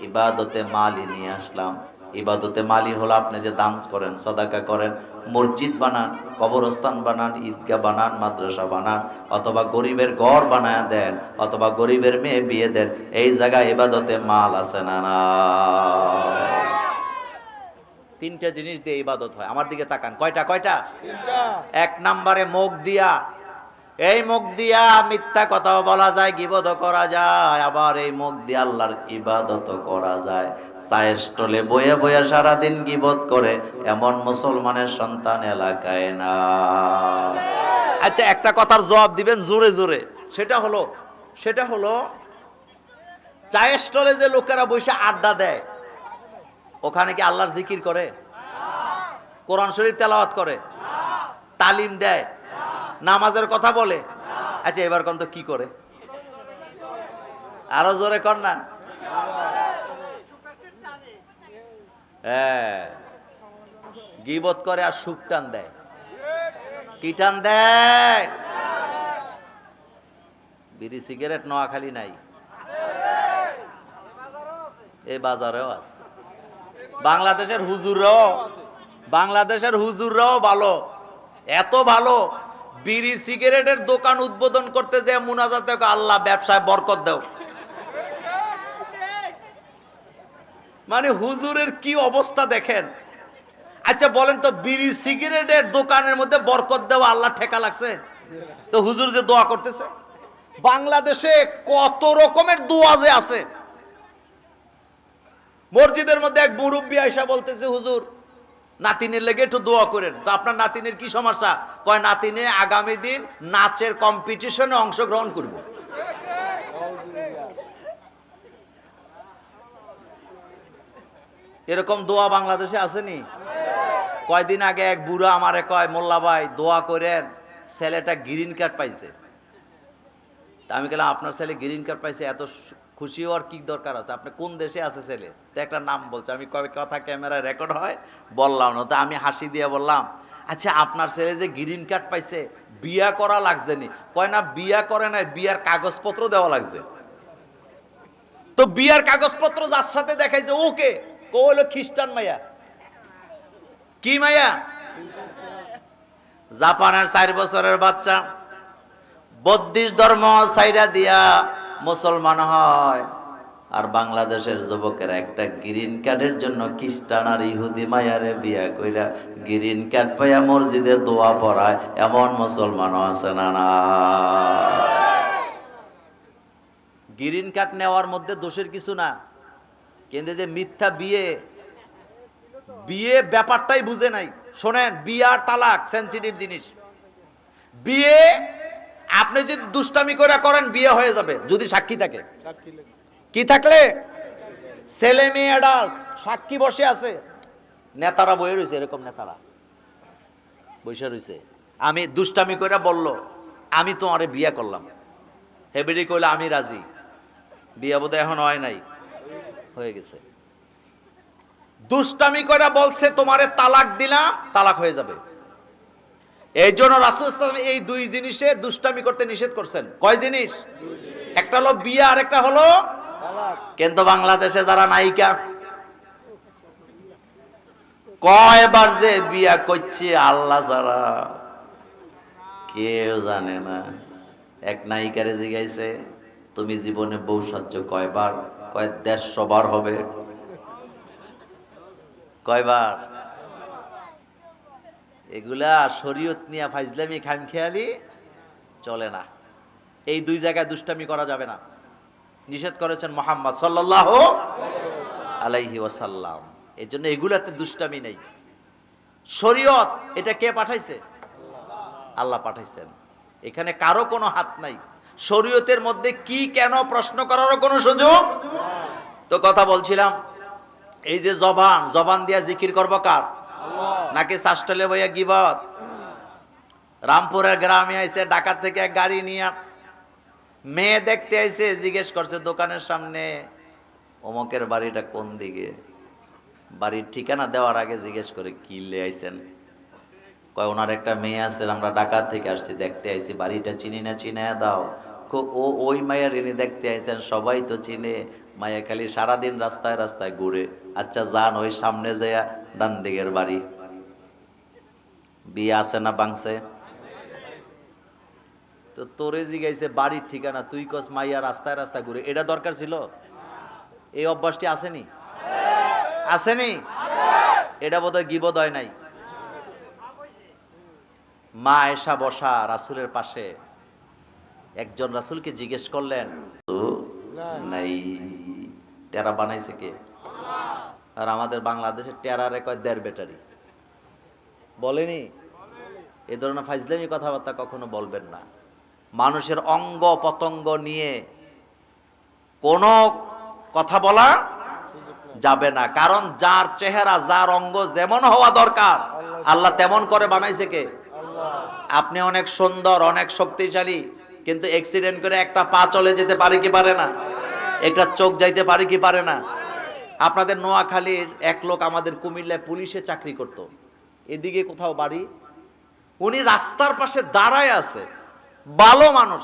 ইবাদতে মালি নিয়ে আসলাম। ইবাদতে মালি হলো আপনি যে দান করেন, সাদাকা করেন, মসজিদ বানান, কবরস্থান বানান, ঈদগাহ বানান, মাদ্রাসা বানান, অথবা গরিবের ঘর বানায় দেন, অথবা গরিবের মেয়ে বিয়ে দেন, এই জায়গায় ইবাদতে মাল আছে না? না। 3টে জিনিস দিয়ে ইবাদত হয়। আমার দিকে তাকান, কয়টা? 1 নম্বরে মুখ দিয়া। এই মুখ দিয়া মিথ্যা কথাও বলা যায়, গীবত করা যায়, আবার এই মুখ দিয়ে আল্লাহর ইবাদত করা যায়। চায়ের স্টলে বয়ে বয়ে সারাদিন গীবত করে এমন মুসলমানের সন্তান এলাকায় না। আচ্ছা একটা কথার জবাব দিবেন জোরে জোরে, সেটা হলো চায়ের স্টলে যে লোকেরা বসে আড্ডা দেয়, ওখানে কি আল্লাহর জিকির করে? কোরআন শরীফ তেলাওয়াত করে? তালিম দেয়? নামাজের কথা বলে? আচ্ছা এবার কোন তো কি করে? আরো জোরে কর না। হ্যাঁ, গীবত করে আর সুখ টান দেয়। কি টান দেয়? বিড়ি সিগারেট নোয়াখালী নাই, এই বাজারেও আছে। বাংলাদেশের হুজুররাও ভালো, এত ভালো, বিড়ি সিগারেটের দোকান উদ্বোধন করতে যে মুনাজাতে, আল্লাহ ব্যবসায় বরকত দাও। মানে হুজুরের কি অবস্থা দেখেন। আচ্ছা বলেন তো, বিড়ি সিগারেটের দোকানের মধ্যে বরকত দেওয়া আল্লাহ ঠেকা লাগছে? তো হুজুর যে দোয়া করতেছে, বাংলাদেশে কত রকমের দোয়া যে আছে। মসজিদের মধ্যে এক মুরব্বী আয়েশা বলতেছে, হুজুর নাতিনের লেগে একটু দোয়া করেন। তো আপনার নাতিনের কি সমস্যা? কয় নাতিনে আগামী দিন নাচের কম্পিটিশনে অংশগ্রহণ করব। এরকম দোয়া বাংলাদেশে আসেনি? কয়দিন আগে এক বুড়া আমারে কয়, মোল্লা ভাই দোয়া করেন, ছেলেটা গ্রিন কার্ড পাইছে। তা আমি বললাম, আপনার ছেলে গ্রিন কার্ড পাইছে, এত খুশি হওয়ার কি দরকার আছে? আপনি কোন দেশে আছে ছেলে? তো একটা নাম বলছে, আমি কবে কথা ক্যামেরায় রেকর্ড হয় বললাম না। তো আমি হাসি দিয়ে বললাম, আচ্ছা আপনার ছেলে যে গ্রিন কার্ড পাইছে, বিয়া করা লাগছে নি? কয় না, বিয়া করে নাই, বিয়ার কাগজপত্র দেওয়া লাগছে। তো বিয়ার কাগজপত্র যার সাথে দেখাইছে ওকে, ও হলো খ্রিস্টান মাইয়া। কি মাইয়া? জাপানের 4 বছরের বাচ্চা 32 ধর্ম সাইডা দিয়া মুসলমান হয়, আর বাংলাদেশের যুবকেরা একটা গ্রিন কার্ডের জন্য খ্রিস্টান আর ইহুদি মায়ারে বিয়া কইরা গ্রিন কার্ড পাইয়া মসজিদে দোয়া পড়ায়, এমন মুসলমানও আছে না? না, গ্রিন কার্ড নেওয়ার মধ্যে দোষের কিছু না, কিন্তু যে মিথ্যা বিয়ে, বিয়ে ব্যাপারটাই বুঝে নাই। শোনেন, বিয়ে আর তালাক সেনসিটিভ জিনিস। বিয়ে আপনি যদি দুষ্টামি করে করেন, বিয়ে হয়ে যাবে যদি সাক্ষী থাকে। কি থাকলে? ছেলে মেয়ে অ্যাডাল্ট, সাক্ষী বসে আছে, নেতারা বসে রয়েছে, এরকম নেতারা বসে রয়েছে। আমি দুষ্টামি করে বলল, আমি তোমারে বিয়ে করলাম, হেবিডি কইলে আমি রাজি, বিয়ে বোধ এখন হয় নাই, হয়ে গেছে। দুষ্টামি করে বলছে তোমারে তালাক দিলাম, তালাক হয়ে যাবে। এই জন্য রাসূল সাল্লাল্লাহু আলাইহি ওয়াসাল্লাম এই 2 জিনিসে দুষ্টামি করতে নিষেধ করছেন। কয় জিনিস? একটা হলো বিয়ে, আর একটা হলো তালাক। কিন্তু বাংলাদেশে যারা নায়িকা, কয়বার যে বিয়া করছে আল্লাহ ছাড়া কেউ জানে না। এক নায়িকারে জিজ্ঞাসে, তুমি জীবনে বউ সাজ্য কয়বার? কয় 150 বার হবে। কয়বার? এগুলা শরীয়ত নিয়ে ফাইজলামি খামখেয়ালি চলে না। এই 2 জায়গায় দুষ্টামি করা যাবে না, নিষেধ করেছেন মুহাম্মদ সাল্লাল্লাহু আলাইহি ওয়াসাল্লাম। এই জন্য এগুলাতে দুষ্টামি নেই। শরীয়ত এটা কে পাঠাইছে? আল্লাহ পাঠাইছেন। এখানে কারো কোনো হাত নাই। শরীয়তের মধ্যে কি কেন প্রশ্ন করারও কোনো সুযোগ। তো কথা বলছিলাম, এই যে জবান দিয়া জিকির করবো কার? নাকি শাসটালে বইয়া গিবত? রামপুরের গ্রামে আইছে, ঢাকা থেকে এক গাড়ি নিয়ে মেয়ে দেখতে আইছে, জিজ্ঞেস করছে দোকানের সামনে, অমকের বাড়িটা কোন দিকে? বাড়ির ঠিকানা দেওয়ার আগে জিজ্ঞেস করে, কি লে আইছেন? কয় ওনার একটা মেয়ে আছে, আমরা ঢাকা থেকে আসছি, দেখতে আইছি, বাড়িটা চিনি না, চিনায়া দাও। ও ওই মায়ের ইনি দেখতে আইছেন, সবাই তো চিনে, মায়া খালি সারাদিন রাস্তায় রাস্তায় ঘুরে। আচ্ছা যান, ওই সামনে যাইয়া ডান দিকের বাড়ি। বিয়ে আছে না বাংছে? তো তোরে জিগাইছে বাড়ির ঠিকানা, তুই কস মাইয়া রাস্তায় রাস্তায় ঘুরে। এটা দরকার ছিল? এই অভ্যাসটি আসেনি? আসেনি? এটা বোধহয় গীবত হয় নাই। মা আয়েশা বসা রাসূলের পাশে, একজন রাসূলকে জিজ্ঞেস করলেন, নাই টেরা বানাইছে কে? আর আমাদের বাংলাদেশের টেরারে কয় 1.5 ব্যাটারি। বলেনি? এ ধরনের ফাইজলামি কথাবার্তা কখনো বলবেন না। মানুষের অঙ্গ পতঙ্গ নিয়ে কোনো কথা বলা যাবে না, কারণ যার চেহারা, যার অঙ্গ যেমন হওয়া দরকার আল্লাহ তেমন করে বানাইছে কে? আপনি অনেক সুন্দর, অনেক শক্তিশালী, কিন্তু অ্যাক্সিডেন্ট করে একটা পা চলে যেতে পারে কি পারে না? একটা চোখ যাইতে পারে কি পারে না? আপনাদের নোয়াখালীর এক লোক আমাদের কুমিল্লায় পুলিশে চাকরি করত, এদিকে কোথাও বাড়ি, উনি রাস্তার পাশে দাঁড়ায় আছে, ভালো মানুষ।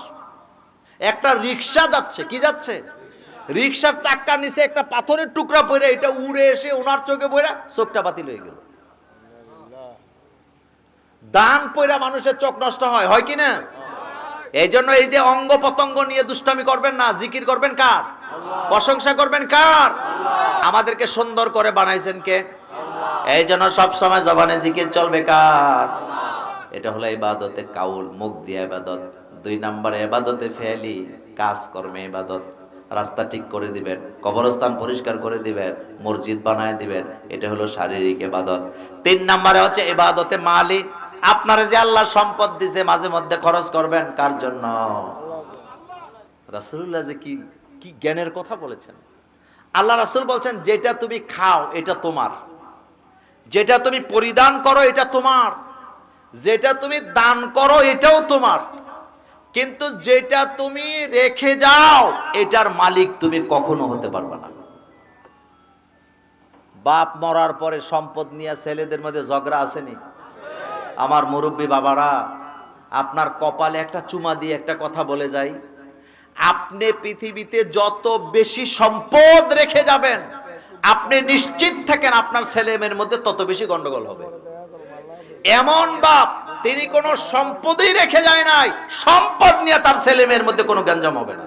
একটা রিক্সা যাচ্ছে, কি যাচ্ছে? রিক্সার চাক্কার নিচে একটা পাথরের টুকরা পড়ে, এটা উড়ে এসে ওনার চোখে পড়ে চোখটা বাতিল হয়ে গেল। দান পয়রা মানুষের চোখ নষ্ট হয়, হয় কি না? এই জন্য এই যে অঙ্গ পতঙ্গ নিয়ে দুষ্টামি করবেন না, জিকির করবেন কার? প্রশংসা করবেন কার? আমাদেরকে সুন্দর করে বানাইছেন কে? এই জন্য সবসময় জবানে জিকির চলবে কার? এটা হলো ইবাদতে কাউল, মুখ দিয়ে ইবাদত। 2 নম্বরে ইবাদতে ফেলি, কাজ কর্মে ইবাদত। রাস্তা ঠিক করে দিবেন, কবরস্থান পরিষ্কার করে দিবেন, মসজিদ বানায় দিবেন, এটা হলো শারীরিক ইবাদত। 3 নম্বরে হচ্ছে ইবাদতে মালি, আপনার যে আল্লাহ সম্পদ দিয়েছে মাঝে মধ্যে খরচ করবেন কার জন্য? রাসূলুল্লাহ যে কি কি জ্ঞানের কথা বলেছেন। আল্লাহ রাসূল বলছেন যেটা তুমি খাও এটা তোমার, যেটা তুমি পরিধান করো এটা তোমার, যেটা তুমি দান করো এটাও তোমার, কিন্তু যেটা তুমি রেখে যাও এটার মালিক তুমি কখনো হতে পারবে না। বাপ মরার পরে সম্পদ নিয়ে ছেলেদের মধ্যে ঝগড়া আসেনি? আমার মুরব্বী বাবারা, আপনার কপালে একটা চুমা দিয়ে একটা কথা বলে যাই, আপনি পৃথিবীতে যত বেশি সম্পদ রেখে যাবেন আপনি নিশ্চিত থাকেন আপনার ছেলে মেয়ের মধ্যে তত বেশি গন্ডগোল হবে। এমন বাপ তিনি কোনো সম্পদই রেখে যায় নাই, সম্পদ নিয়ে তার ছেলে মেয়ের মধ্যে কোনো গঞ্জাম হবে না।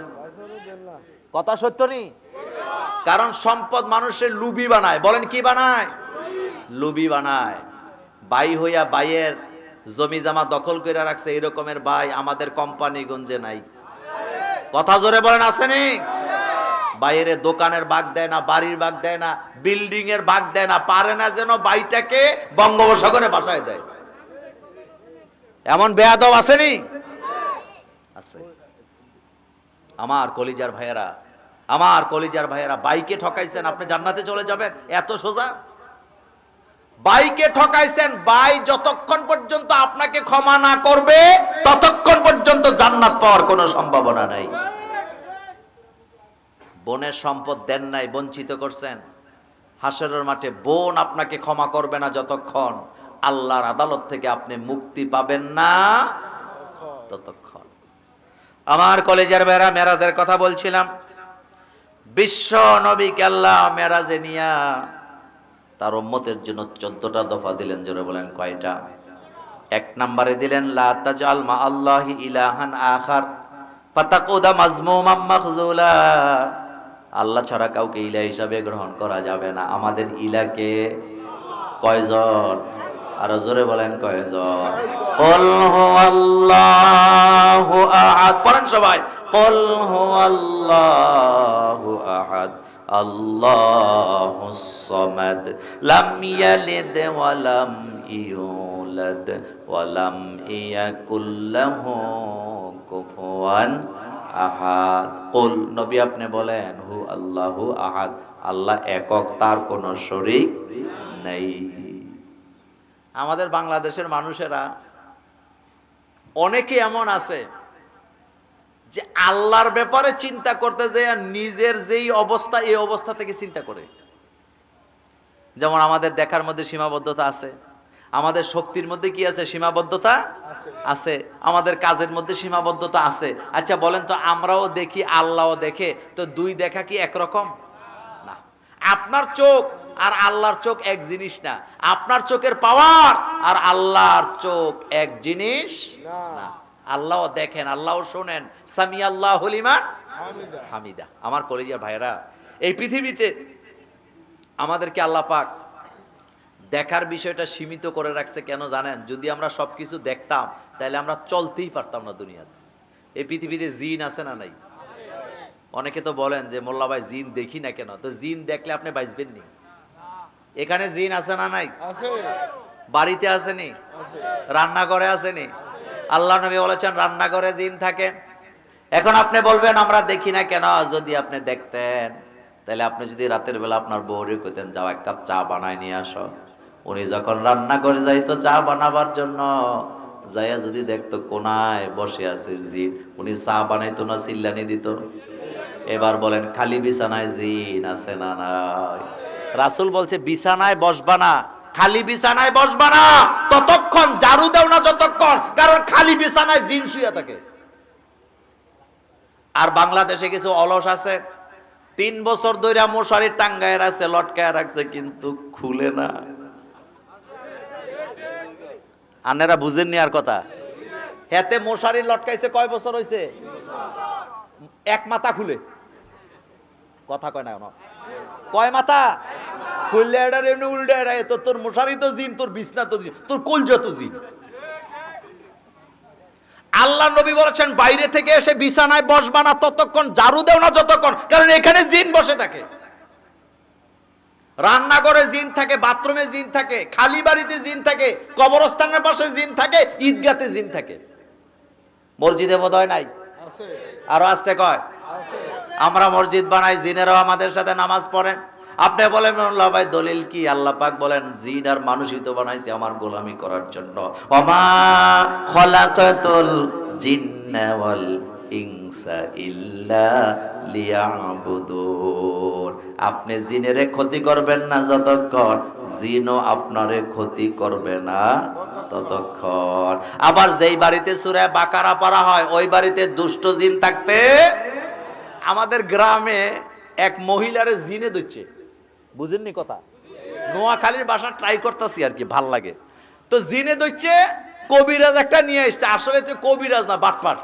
কথা সত্য নেই? কারণ সম্পদ মানুষের লুবি বানায়। বলেন কি বানায়? লুবি বানায়। বাই হইয়া বাইয়ের জমি জামা দখল করে রাখছে, এরকমের বাই আমাদের কোম্পানিগঞ্জে নাই। কথা জোরে বলেন, আসেনি? বাইরে দোকানের ভাগ দেয় না, বাড়ির ভাগ দেয় না, বিল্ডিং এর ভাগ দেয় না, পারে না যেন বাইটাকে বঙ্গোপসাগরে বাসায় দেয়। এমন বেয়াদব আসেনি? আছে। আমার কলিজার ভাইয়েরা, আমার কলিজার ভাইয়েরা, বাইকে ঠকাইছেন আপনি জান্নাতে চলে যাবেন এত সোজা? বাইকে ঠকাইছেন, বাই যতক্ষণ পর্যন্ত আপনাকে ক্ষমা না করবে ততক্ষণ পর্যন্ত জান্নাত পাওয়ার কোনো সম্ভাবনা নাই। বোনের সম্পদ দেন নাই, বঞ্চিত করছেন, হাসরের মাঠে বোন আপনাকে ক্ষমা করবে না যতক্ষণ আল্লাহর আদালত থেকে আপনি মুক্তি পাবেন না ততক্ষণ। আমার কলেজের ভাইরা, মেরাজের কথা বলছিলাম। বিশ্ব নবীকে আল্লাহ মেরাজে নিয়া তার উম্মতের জন্য 14টা দফা দিলেন। জোরে বলেন কয়টা? 1 নম্বরে দিলেন লা তাজাল মা আল্লাহি ইলাহান আখার ফাতাকুদা মাজমুমাম মাখজুলা। আল্লাহ ছাড়া কাউকে ইলাহ হিসাবে গ্রহণ করা যাবে না। আমাদের ইলাকে কয়জন? আর জোরে বলেন কয়জন? কুল হুয়াল্লাহু আহাদ। পড়েন সবাই, কুল হুয়াল্লাহু আহাদ আল্লাহুস সামাদ লাম ইয়ালিদ ওয়া লাম ইউলাদ ওয়া লাম ইয়াকুল লাহু কুফুয়ান আহাদ। কুল, নবী আপনি বলেন, হু আল্লাহু আহাদ, আল্লাহ একক, তার কোনো শরীক নেই। আমাদের বাংলাদেশের মানুষেরা অনেকে এমন আছে যে আল্লাহর ব্যাপারে চিন্তা করতে যায় নিজের যেই অবস্থা এই অবস্থা থেকে চিন্তা করে। যেমন আমাদের দেখার মধ্যে সীমাবদ্ধতা আছে, আমাদের শক্তির মধ্যে কি আছে? সীমাবদ্ধতা আছে। আমাদের কাজের মধ্যে সীমাবদ্ধতা আছে। আচ্ছা বলেন তো, আমরাও দেখি আল্লাহও দেখে, তো দুই দেখা কি একরকম না? আপনার চোখ আর আল্লাহর চোখ এক জিনিস না। আপনার চোখের পাওয়ার আর আল্লাহর চোখ এক জিনিস না। আল্লাহও দেখেন, আল্লাহও শোনেন। সামিআল্লাহু লিমান হামিদা। আমার কলিজার ভাইরা, এই পৃথিবীতে আমাদেরকে আল্লাহ পাক দেখার বিষয়টা সীমিত করে রাখছে কেন জানেন? যদি আমরা সবকিছু দেখতাম তাহলে আমরা চলতেই পারতাম না দুনিয়াতে। এই পৃথিবীতে জিন আছে না নাই? অনেকে তো বলেন যে মোল্লা ভাই জিন দেখি না কেন? তো জিন দেখলে আপনি বাঁচবেন নি। এখানে জিন আছে না নাই? বাড়িতে আসেনি? রান্নাঘরে আসেনি? আল্লাহ নবী বলেছেন রান্নাঘরে জিন থাকে। এখন আপনি বলবেন আমরা দেখি না কেন? যদি আপনি দেখতেন তাহলে আপনি যদি রাতের বেলা আপনার বউরে কইতেন যাও 1 কাপ চা বানায় নিয়ে আসো, উনি যখন রান্না করে যাইতো চা বানাবার জন্য, যাইয়া যদি দেখতো কোনায় বসে আছে জিন, উনি চা বানাইতো না চিল্লানি দিত? এবার বলেন খালি বিছানায় জিন আছে না নাই? রাসূল বলছে বিছানায় বসবা না, খালি বিছানায় বসবা না ততক্ষণ, ঝাড়ু দাও না যতক্ষণ, কারণ খালি বিছানায় জিন শুয়ে থাকে। আর বাংলাদেশে কিছু অলস আছে, 3 বছর ধরে মশারি টাঙ্গায় রাখছে, লটকায় রাখছে, কিন্তু খুলে না। আনেরা বুঝেননি আর কথা? হেতে মশারি লটকাইছে কয় বছর হইছে? 1 মাথা খুলে। কথা কয় না, কয় মাথা? খুললে এটার এমনি উল্টে এড়ায়, তোর মশারি তো জিন, তোর বিছনা তো জিন, তোর কলজা তো জিন। আল্লাহ নবী বলেছেন বাইরে থেকে এসে বিছানায় বসবা না ততক্ষণ, ঝাড়ু দেও না যতক্ষণ, কারণ এখানে জিন বসে থাকে। রান্নাঘরে জিন থাকে, বাথরুমে জিন থাকে, খালি বাড়িতে জিন থাকে, কবরস্থানের পাশে জিন থাকে, ঈদগাতে জিন থাকে। মসজিদে বোধহয় নাই, আরো আসতে কয়। আমরা মসজিদ বানাই, জিনেরাও আমাদের সাথে নামাজ পড়ে। আপনি বলেন আল্লাহ ভাই দলিল কি? আল্লাহ পাক বলেন জিন আর মানুষই তো বানাইছে আমার গোলামি করার জন্য। ওমা খলাকাতুল জিন্না ওয়াল ইনসা ইল্লা লিয়াবুদুন। আপনি জিনেরে ক্ষতি করবেন না যতক্ষণ, জিনও আপনারে ক্ষতি করবে না ততক্ষণ। আবার যেই বাড়িতে সূরা বাকারা পড়া হয় ওই বাড়িতে দুষ্ট জিন থাকতে। আমাদের গ্রামে এক মহিলারে জিনে ধরছে, বুঝেননি কথা? নোয়াখালীর বাসা ট্রাই করতেছি আর কি, ভাল লাগে তো। জিনে ধরছে, কবিরাজ একটা নিয়ে এসছে, আসলে তো কবিরাজ না, বাটপার,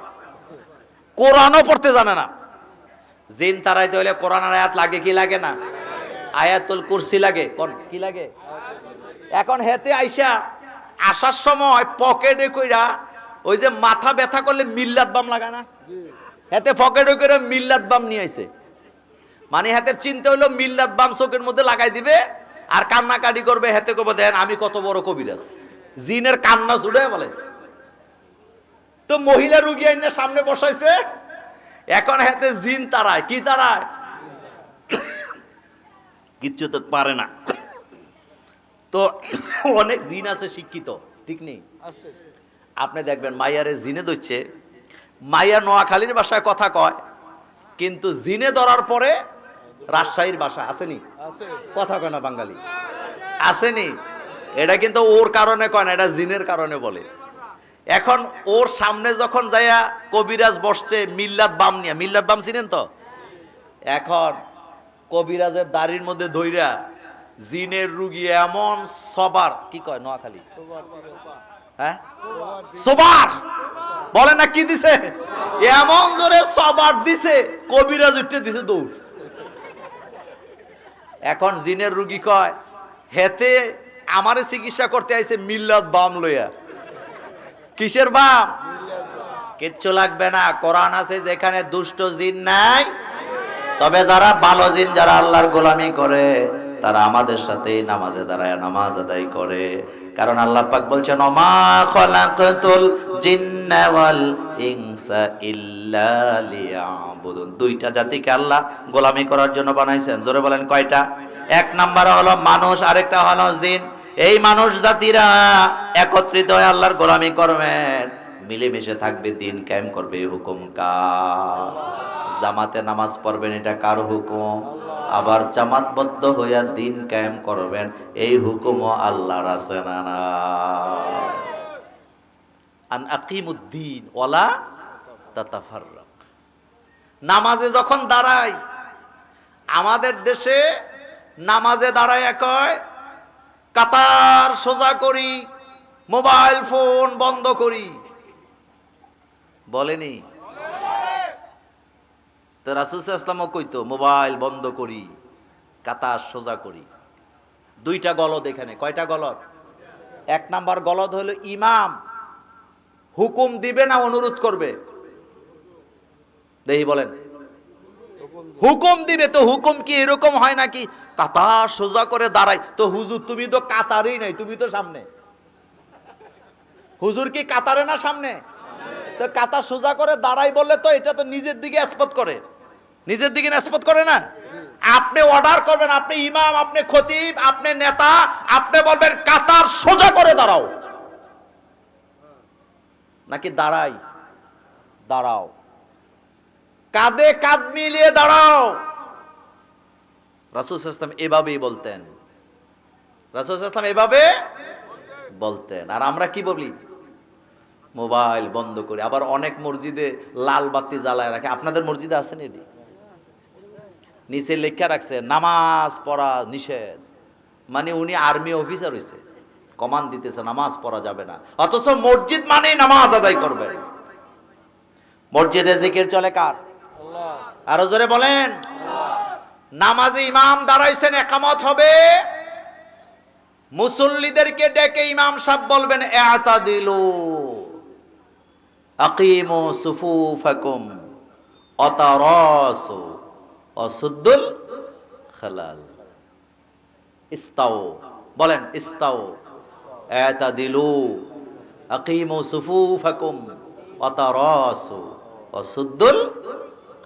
কোরআনও পড়তে জানে না। জিন তারাইতে হলে কোরআনের আয়াত লাগে কি লাগে না? আয়াতুল কুরসি লাগে, কোন কি লাগে? এখন হেতে আইসা আসার সময় পকেটে কইরা ওই যে মাথা ব্যথা করলে মিল্লাত বাম লাগা না, হেতে পকেটে কইরা মিল্লাত বাম নিয়ে আইছে। মানে হাতের চিন্তা হলো মিল্লাত বাম চোখের মধ্যে লাগাই দিবে আর কান্নাকাটি করবে, হেতে কবে দেন আমি কত বড় কবিরাজ। জিনের কান্না ছুড়ে বলে। তো মহিলা রুগী আইনা সামনে বসাইছে, এখন হাতে জিন তারায়, কি তারায়? কিচ্ছু তো পারে না। তো অনেক জিন আছে শিক্ষিত, ঠিক নেই? আপনি দেখবেন মাইয়ারে জিনে ধরছে, মাইয়া নোয়াখালীর ভাষায় কথা কয়, কিন্তু জিনে ধরার পরে রাজশাহীর ভাষা আসেনি, কথা কয় না বাঙালি, আসেনি। এটা কিন্তু ওর কারণে কয় না, এটা জিনের কারণে বলে। এখন ওর সামনে যখন যাইয়া কবিরাজ বসছে মিল্লাত বাম নিয়ে, মিল্লাত বাম চিনেন তো? এখন কবিরাজের দাড়ির মধ্যে ধইরা জিনের রুগী এমন সবার, কি কয় নোয়াখালী, হ্যাঁ সবার বলে না, কি দিছে এমন জোরে সবার দিছে, কবিরাজ উঠে দিছে দৌড়। এখন জিনের রুগী কয় হেতে আমারে চিকিৎসা করতে আইছে মিল্লাত বাম লইয়া। কিসের বাম? কিচ্ছু লাগবে না, কোরআন আছে যেখানে দুষ্ট জিন নাই। তবে যারা ভালো জিন, যারা আল্লাহর গোলামি করে, তারা আমাদের সাথে নামাজে দাঁড়ায় নামাজ আদায় করে। কারণ আল্লাহ পাক বলছেন ওমা খলাকাতুল জিন্না ওয়াল ইনসা ইল্লা লিয়াবুদুন। দুইটা জাতিকে আল্লাহ গোলামি করার জন্য বানাইছেন। জোরে বলেন কয়টা? এক নাম্বার হলো মানুষ, আরেকটা হলো জিন। এই মানুষ জাতিরা একত্রিত হয়ে আল্লাহর গোলামি করবেন, মিলেমিশে থাকবে, দিন কায়েম করবে। হুকুম কার? জামাতে নামাজ পড়বেন, এটা কার হুকুম? আবার জামাতবদ্ধ হইয়া দিন কায়েম করবেন, এই হুকুমও আল্লাহর আছে না? না, আন আকিমুদ্দিন ওয়ালা তাতাফাররাক। নামাজে যখন দাঁড়াই, আমাদের দেশে নামাজে দাঁড়ায় কয় কাতার সোজা করি, মোবাইল ফোন বন্ধ করি, বলেনি? তো রাসূল সাল্লাল্লাহু আলাইহি ওয়াসাল্লাম কইতো মোবাইল বন্ধ করি, কাতার সোজা করি। দুইটা গলদ এখানে। কয়টা গলদ? এক নাম্বার গলদ হলো ইমাম হুকুম দিবে না অনুরোধ করবে? দেখি বলেন, হুকুম দিবে। তো হুকুম কি এরকম হয় নাকি কাতার সোজা করে দাঁড়াই? তো হুজুর তুমি তো কাতারেই নাই, তুমি তো সামনে। হুজুর কি কাতারে না সামনে? তো কাতার সোজা করে দাঁড়াই বললে তো এটা তো নিজের দিকে স্পট করে, নিজের দিকে স্পট করে না। আপনি অর্ডার করবেন, আপনি ইমাম, আপনি খতিব, আপনি নেতা, আপনি বলবেন কাতার সোজা করে দাঁড়াও, নাকি দাঁড়াই? দাঁড়াও, কাঁধে কাঁধ মিলিয়ে দাঁড়াও। রাসূল সাল্লাল্লাহু আলাইহি ওয়াসাল্লাম এভাবেই বলতেন, রাসূল সাল্লাল্লাহু আলাইহি ওয়াসাল্লাম এভাবে বলতেন। আর আমরা কি বলি? মোবাইল বন্ধ করে। আবার অনেক মসজিদে লাল বাতি জ্বালায় রাখে। আপনাদের মসজিদে আছেন? এটি নিচে লেখা রাখছে নামাজ পড়া নিষেধ। মানে উনি আর্মি অফিসার হইছে, কমান্ড দিতেছে নামাজ পড়া যাবে না, অথচ মসজিদ মানে নামাজ আদায় করবে। মসজিদে জিকির চলে কার? আরো জোরে বলেন। নামাজে ইমাম দাঁড়াইছেন, একামত হবে মুসল্লিদেরকে ডেকে ইমাম সাহেব বলবেন ইআতাদিলু আকিমু সুফুফাকুম ওয়াতারাসু ওয়াসুদ্দুল খালাল। ইস্তাও, বলেন ইস্তাও, ইআতাদিলু আকিমু সুফুফাকুম ওয়াতারাসু ওয়াসুদ্দুল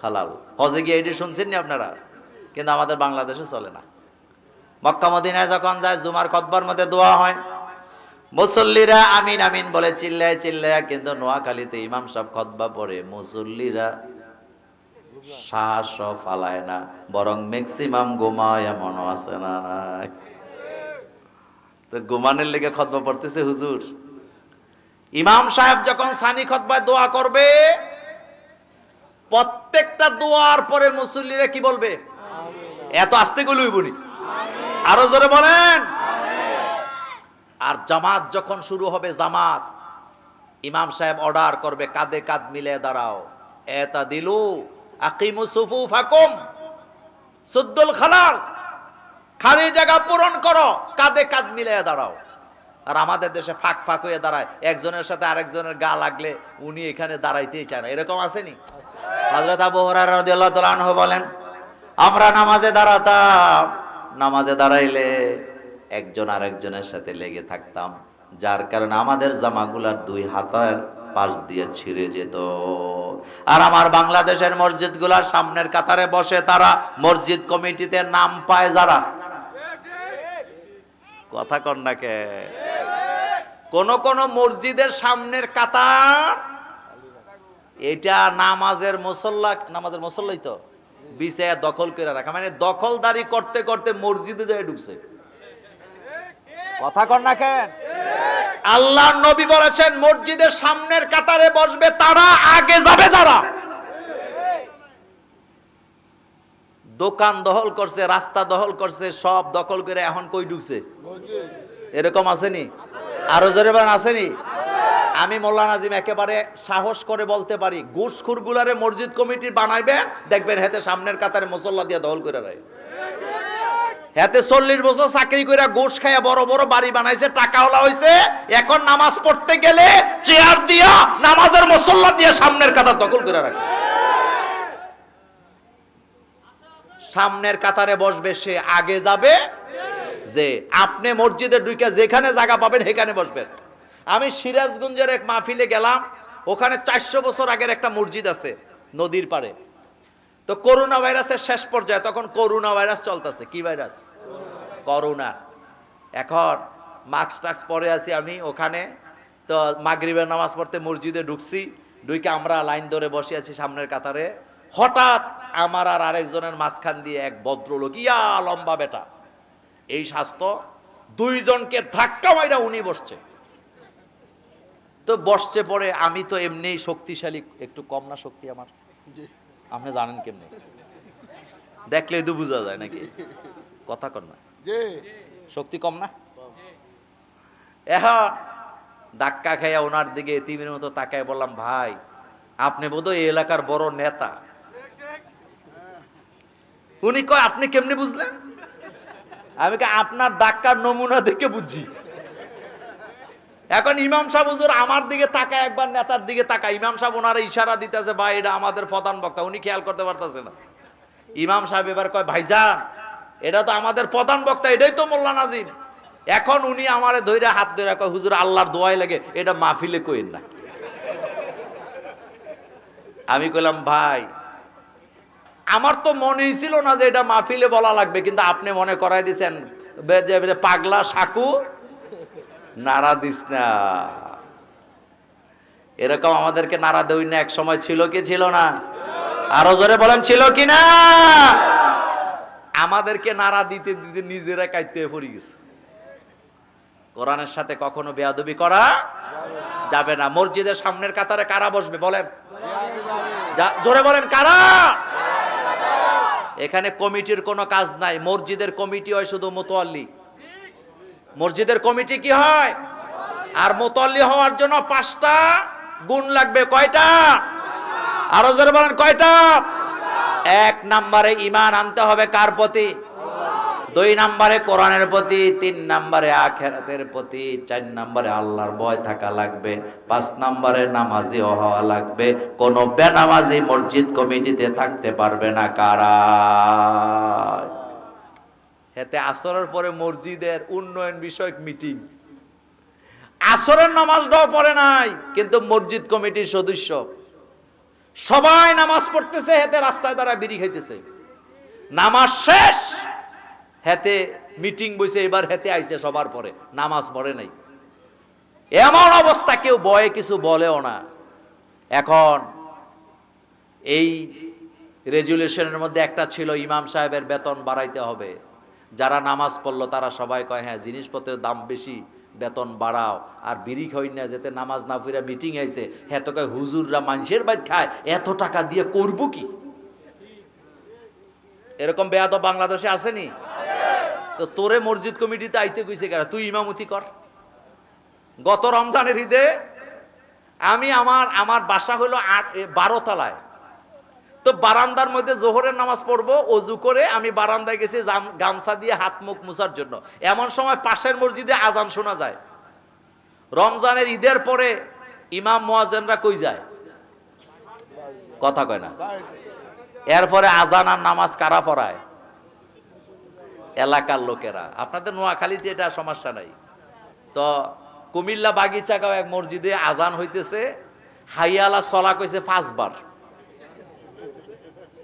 খালাল। হজে গিয়ে এটি শুনছেন নি আপনারা? কিন্তু আমাদের বাংলাদেশে চলে না। মক্কা মদিনায় যখন যায় জুমার খুতবার মধ্যে দোয়া হয়, মুসল্লিরা আমিন আমিন বলে চিল্লায় চিল্লায়, কিন্তু নোয়াখালীতে ইমাম সাহেব খুতবা পড়ে মুসল্লিরা শ্বাসও ফালায় না, বরং ম্যাক্সিমাম ঘুমায়, এমনও আছে না? তো ঘুমানোর লেগে খুতবা পড়তেছে হুজুর। ইমাম সাহেব যখন সানি খুতবায় দোয়া করবে, প্রত্যেকটা দোয়ার পরে মুসল্লিরা কি বলবে? এত আস্তে গলুইবনি, আরো জোরে বলেন। আর জামাত যখন শুরু হবে, জামাত ইমাম সাহেব অর্ডার করবে কাঁধে কাঁধ মিলে দাঁড়াও, ইআতাদিলু আকিমু সুফুফাকুম সুদ্দুল খালাল, খালি জায়গা পূরণ করো, কাঁধে কাঁধ মিলে দাঁড়াও। আর আমাদের দেশে ফাঁক ফাঁক হয়ে দাঁড়ায়, একজনের সাথে আরেকজনের গা লাগলে উনি এখানে দাঁড়াইতেই চায় না। এরকম আসেনি? হযরত আবু হুরায়রা রাদিয়াল্লাহু তাআলা আনহু বলেন, আমরা নামাজে দাঁড়াতাম, নামাজে দাঁড়াইলে একজন আরেকজনের সাথে লেগে থাকতাম, যার কারণে আমাদের জামাগুলার দুই হাতের পাশ দিয়ে ছিঁড়ে যেত। আর আমার বাংলাদেশের মসজিদগুলার সামনের কাতারে বসে তারা মসজিদ কমিটিতে নাম পায় যারা, কথা কন না কে? কোন কোন মসজিদের সামনের কাতার এটা নামাজের মুসল্লাই তো বিছায়া দখল করে রাখা, মানে দখলদারি করতে করতে মসজিদে যায় ঢুকছে। কথা কন না কেন? আল্লাহর নবী বলেছেন মসজিদের সামনের কাতারে বসবে তারা, আগে যাবে যারা। দোকান দখল করছে, রাস্তা দখল করছে, সব দখল করে এখন কই ঢুকছে? এরকম আসেনি? আরো জোরে বলেন আসেনি? আমি মোল্লা নাজিম একেবারে সাহস করে বলতে পারি, ঘুষখোর গুলারে মসজিদ কমিটি বানাইবেন, দেখবেন হেতে সামনের কাতারে মুসল্লা দিয়ে দখল করে রাখে। হেতে 40 বছর চাকরি করে ঘুষ খাইয়া বড় বড় বাড়ি বানাইছে, টাকাওয়ালা হইছে, এখন নামাজ পড়তে গেলে চেয়ার দিয়া নামাজের মুসল্লা দিয়ে সামনের কাতার দখল করে রাখে। সামনের কাতারে বসবে সে, আগে যাবে যে। আপনি মসজিদে ঢুকে যেখানে জায়গা পাবেন সেখানে বসবেন। আমি সিরাজগঞ্জের এক মাহফিলে গেলাম, ওখানে 400 বছর আগের একটা মসজিদ আছে নদীর পাড়ে। তো করোনা ভাইরাসের শেষ পর্যায়ে, তখন করোনা ভাইরাস চলতেছে। কি ভাইরাস? করোনা। এখন মাস্ক টাস্ক পরে আছি আমি ওখানে। তো মাগরিবের নামাজ পড়তে মসজিদে ঢুকছি, ঢুকে আমরা লাইন ধরে বসে আছি সামনের কাতারে। হঠাৎ আমার আর আরেকজনের মাঝখান দিয়ে এক ভদ্রলোক, ইয়া লম্বা বেটা, এই স্বাস্থ্য, দুইজনকে ধাক্কা মাইরা উনি বসছে। তো বসছে পরে, আমি তো এমনিই শক্তিশালী, একটু কম না শক্তি আমার? আপনি জানেন কেমনে? দেখলে তো বোঝা যায় নাকি? কথা কর না, শক্তি কম না? এখন ধাক্কা খাইয়া ওনার দিকে এতিমের মতো তাকায় বললাম, ভাই আপনি বোধহয় এই এলাকার বড় নেতা। উনি কয়, আপনি কেমনে বুঝলেন? আমি আপনার ধাক্কার নমুনা দেখে বুঝছি। এখন ইমাম সাহেব হুজুর আমার দিকে তাকায়, একবার নেতার দিকে তাকায়। ইমাম সাহেব ওনার ইশারা দিতেছে, ভাই এটা আমাদের প্রধান বক্তা। উনি খেয়াল করতে পারতেছে না। ইমাম সাহেব এবার কয়, ভাইজান এটা তো আমাদের প্রধান বক্তা, এটাই তো মোল্লা নাজিম। এখন উনি আমারে ধইরা হাত ধরে কয়, হুজুর আল্লাহর দোয়াই লাগে, এটা মাহফিলে কইেন না। আমি কইলাম, ভাই আমার তো মনেই ছিল না যে এটা মাহফিলে বলা লাগবে, কিন্তু আপনি মনে করাই দিছেন। পাগলা সাকু নাড়া দিস না, এরকম আমাদেরকে নাড়া দেই না। এক সময় ছিল কি ছিল না? আরো জোরে বলেন, ছিল কি না? আমাদেরকে নাড়া দিতে দিতে নিজেরা কাইতে পড়ে গেছে। কোরআনের সাথে কখনো বেয়াদবি করা যাবে না। মসজিদের সামনের কাতারে কারা বসবে বলেন? জোরে বলেন, কারা? এখানে কমিটির কোনো কাজ নাই। মসজিদের কমিটি হয় শুধু মুতাল্লি। মসজিদের কমিটি কি হয়? আর মুতাল্লি হওয়ার জন্য 5টা গুণ লাগবে। কয়টা? আরো জোরে বলেন, কয়টা? 1 নম্বরে ঈমান আনতে হবে কার প্রতি? 2 নম্বরে কোরআনের প্রতি, 3 নম্বরে আখিরাতের প্রতি, 4 নম্বরে আল্লাহর ভয় থাকা লাগবে, 5 নম্বরে নামাজিও হওয়া লাগবে। কোন বেনামাজি মসজিদ কমিটিতে থাকতে পারবে না। কারা? এতে আসরের পরে মসজিদের উন্নয়ন বিষয়ক মিটিং, আসরের নামাজটাও পড়ে নাই কিন্তু মসজিদ কমিটির সদস্য সবাই নামাজ পড়তেছে, হেতে রাস্তায় দ্বারা বিড়ি খাইতেছে। নামাজ শেষ, হেতে মিটিং বসে, এবার হেতে আইছে সবার পরে, নামাজ পড়ে নাই। এমন অবস্থা, কেউ ভয়ে কিছু বলেও না। এখন এই রেজুলেশনের মধ্যে একটা ছিল ইমাম সাহেবের বেতন বাড়াইতে হবে। যারা নামাজ পড়লো তারা সবাই কয় হ্যাঁ জিনিসপত্রের দাম বেশি, বেতন বাড়াও। আর বিড়ি খাই না, যেতে নামাজ না পড়া মিটিং আইছে, হ্যাঁ তো কয় হুজুররা মানুষের বাইত খায়, এত টাকা দিয়ে করবো কি? এরকম বেয়াদ বাংলাদেশে আসেনি? তো তোরে মসজিদ কমিটিতে আইতে কইছে কেন? তুই ইমামতি কর। গত রমজানের ঈদে আমি আমার বাসা হলো 12 তলায়, তো বারান্দার মধ্যে জোহরের নামাজ পড়বো, অজু করে আমি বারান্দায় গেছি গামছা দিয়ে হাত মুখ মুছার জন্য। এমন সময় পাশের মসজিদে আজান শোনা যায়। রমজানের ঈদের পরে ইমাম মুয়াজ্জিনরা কই যায়? কথা কয় না। এরপরে আজান আর নামাজ কারা পড়ায়? এলাকার লোকেরা। আপনাদের নোয়াখালীতে এটা সমস্যা নাই। তো কুমিল্লা বাগিচাগাঁও এক মসজিদে আজান হইতেছে, হাইয়া আলা সলা কইছে 5 বার।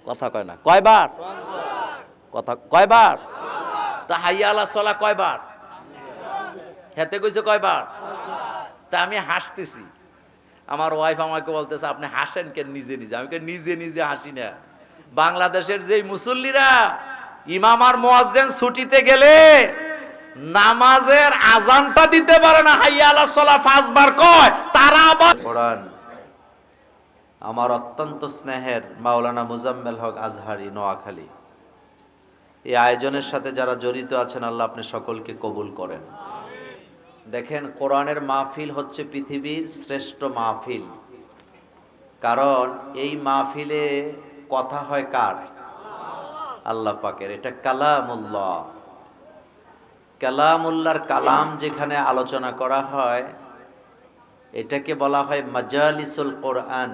কথা কয় না। কয়বার? কথা কয়বার? তা হাইয়া আলা সলা কয়বার? হেতে কইছে কয়বার? তা আমি হাসতেছি, আমার ওয়াইফ আমাকে বলতেছে আপনি হাসেন কেন নিজে নিজে? আমি নিজে নিজে হাসি না। বাংলাদেশের যেই মুসল্লিরা ইমাম আর মুয়াজ্জিন ছুটিতে গেলে নামাজের আজানটা দিতে পারে না, হাইয়া আলা সলা 5 বার কয়, তারা আবার কোরআন। আমার অত্যন্ত স্নেহের মাওলানা মুজাম্মেল হক আজহারি, নোয়াখালী, এই আয়োজনের সাথে যারা জড়িত আছেন, আল্লাহ আপনি সকলকে কবুল করেন। দেখেন, কোরআনের মাহফিল হচ্ছে পৃথিবীর শ্রেষ্ঠ মাহফিল, কারণ এই মাহফিলে কথা হয় কার? আল্লাহ পাকের। এটা কালামুল্লাহ, কালামুল্লাহর কালাম যেখানে আলোচনা করা হয় এটাকে বলা হয় মাজালিসুল কোরআন,